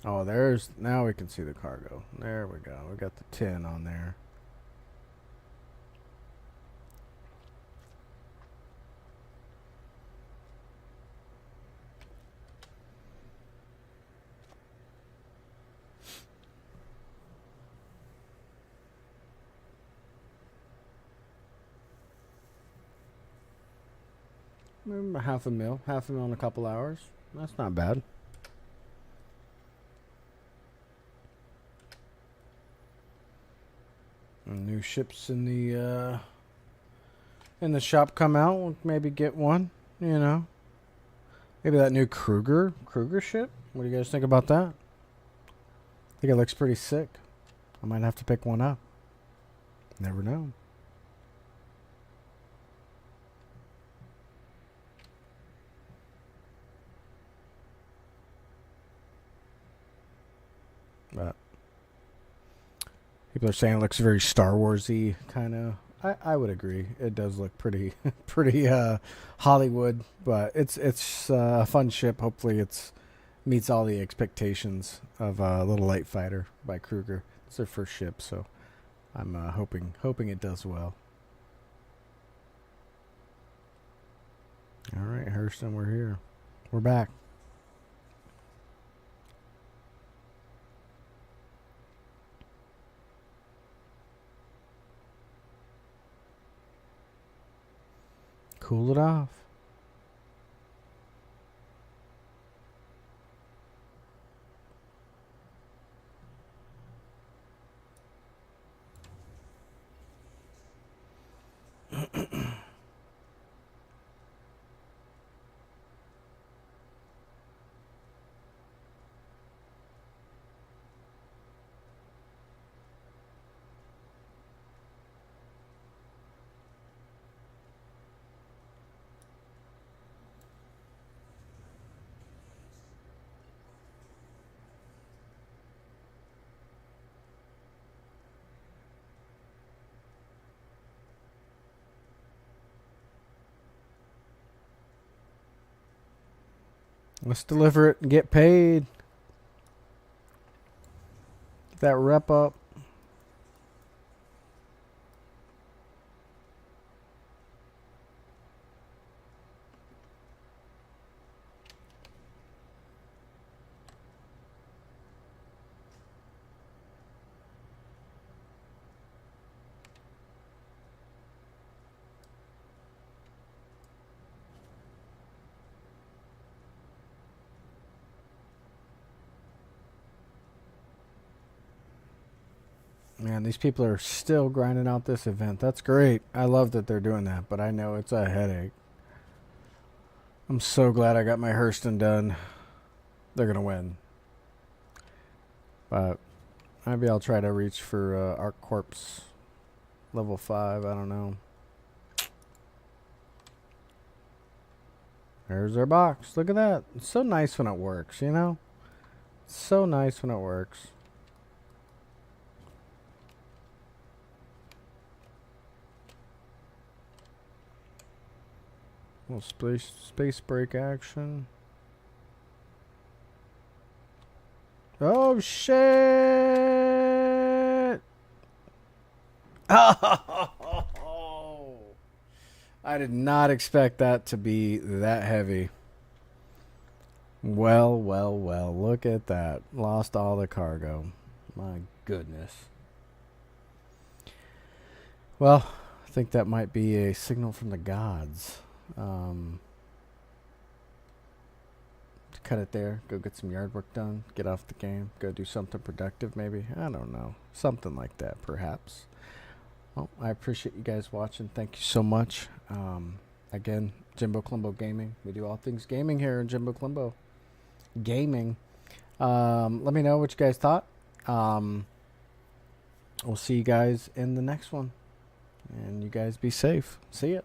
Oh, now we can see the cargo. There we go. We got the tin on there. Maybe half a mil in a couple hours. That's not bad. New ships in the shop come out. We'll maybe get one. You know, Maybe that new Kruger ship. What do you guys think about that? I think it looks pretty sick. I might have to pick one up. Never know. But people are saying it looks very Star Warsy kind of. I would agree. It does look pretty pretty Hollywood, but it's a fun ship. Hopefully it's meets all the expectations of a Little Light Fighter by Kruger. It's their first ship, so I'm hoping it does well. All right, Hurston, we're here. We're back. Cool it off. Let's deliver it and get paid. Get that rep up. Man, these people are still grinding out this event. That's great. I love that they're doing that, but I know it's a headache. I'm so glad I got my Hurston done. They're going to win. But maybe I'll try to reach for Arc Corpse level 5. I don't know. There's our box. Look at that. It's so nice when it works, you know? It's so nice when it works. Little space break action. Oh shit! Oh! I did not expect that to be that heavy. Well, well, well. Look at that. Lost all the cargo. My goodness. Well, I think that might be a signal from the gods. Cut it there. Go get some yard work done. Get off the game. Go do something productive maybe. I don't know. Something like that perhaps. Well, I appreciate you guys watching. Thank you so much. Again, Jimbo Clembo Gaming. We do all things gaming here in Jimbo Clembo Gaming. Let me know what you guys thought. We'll see you guys in the next one. And you guys be safe. See ya.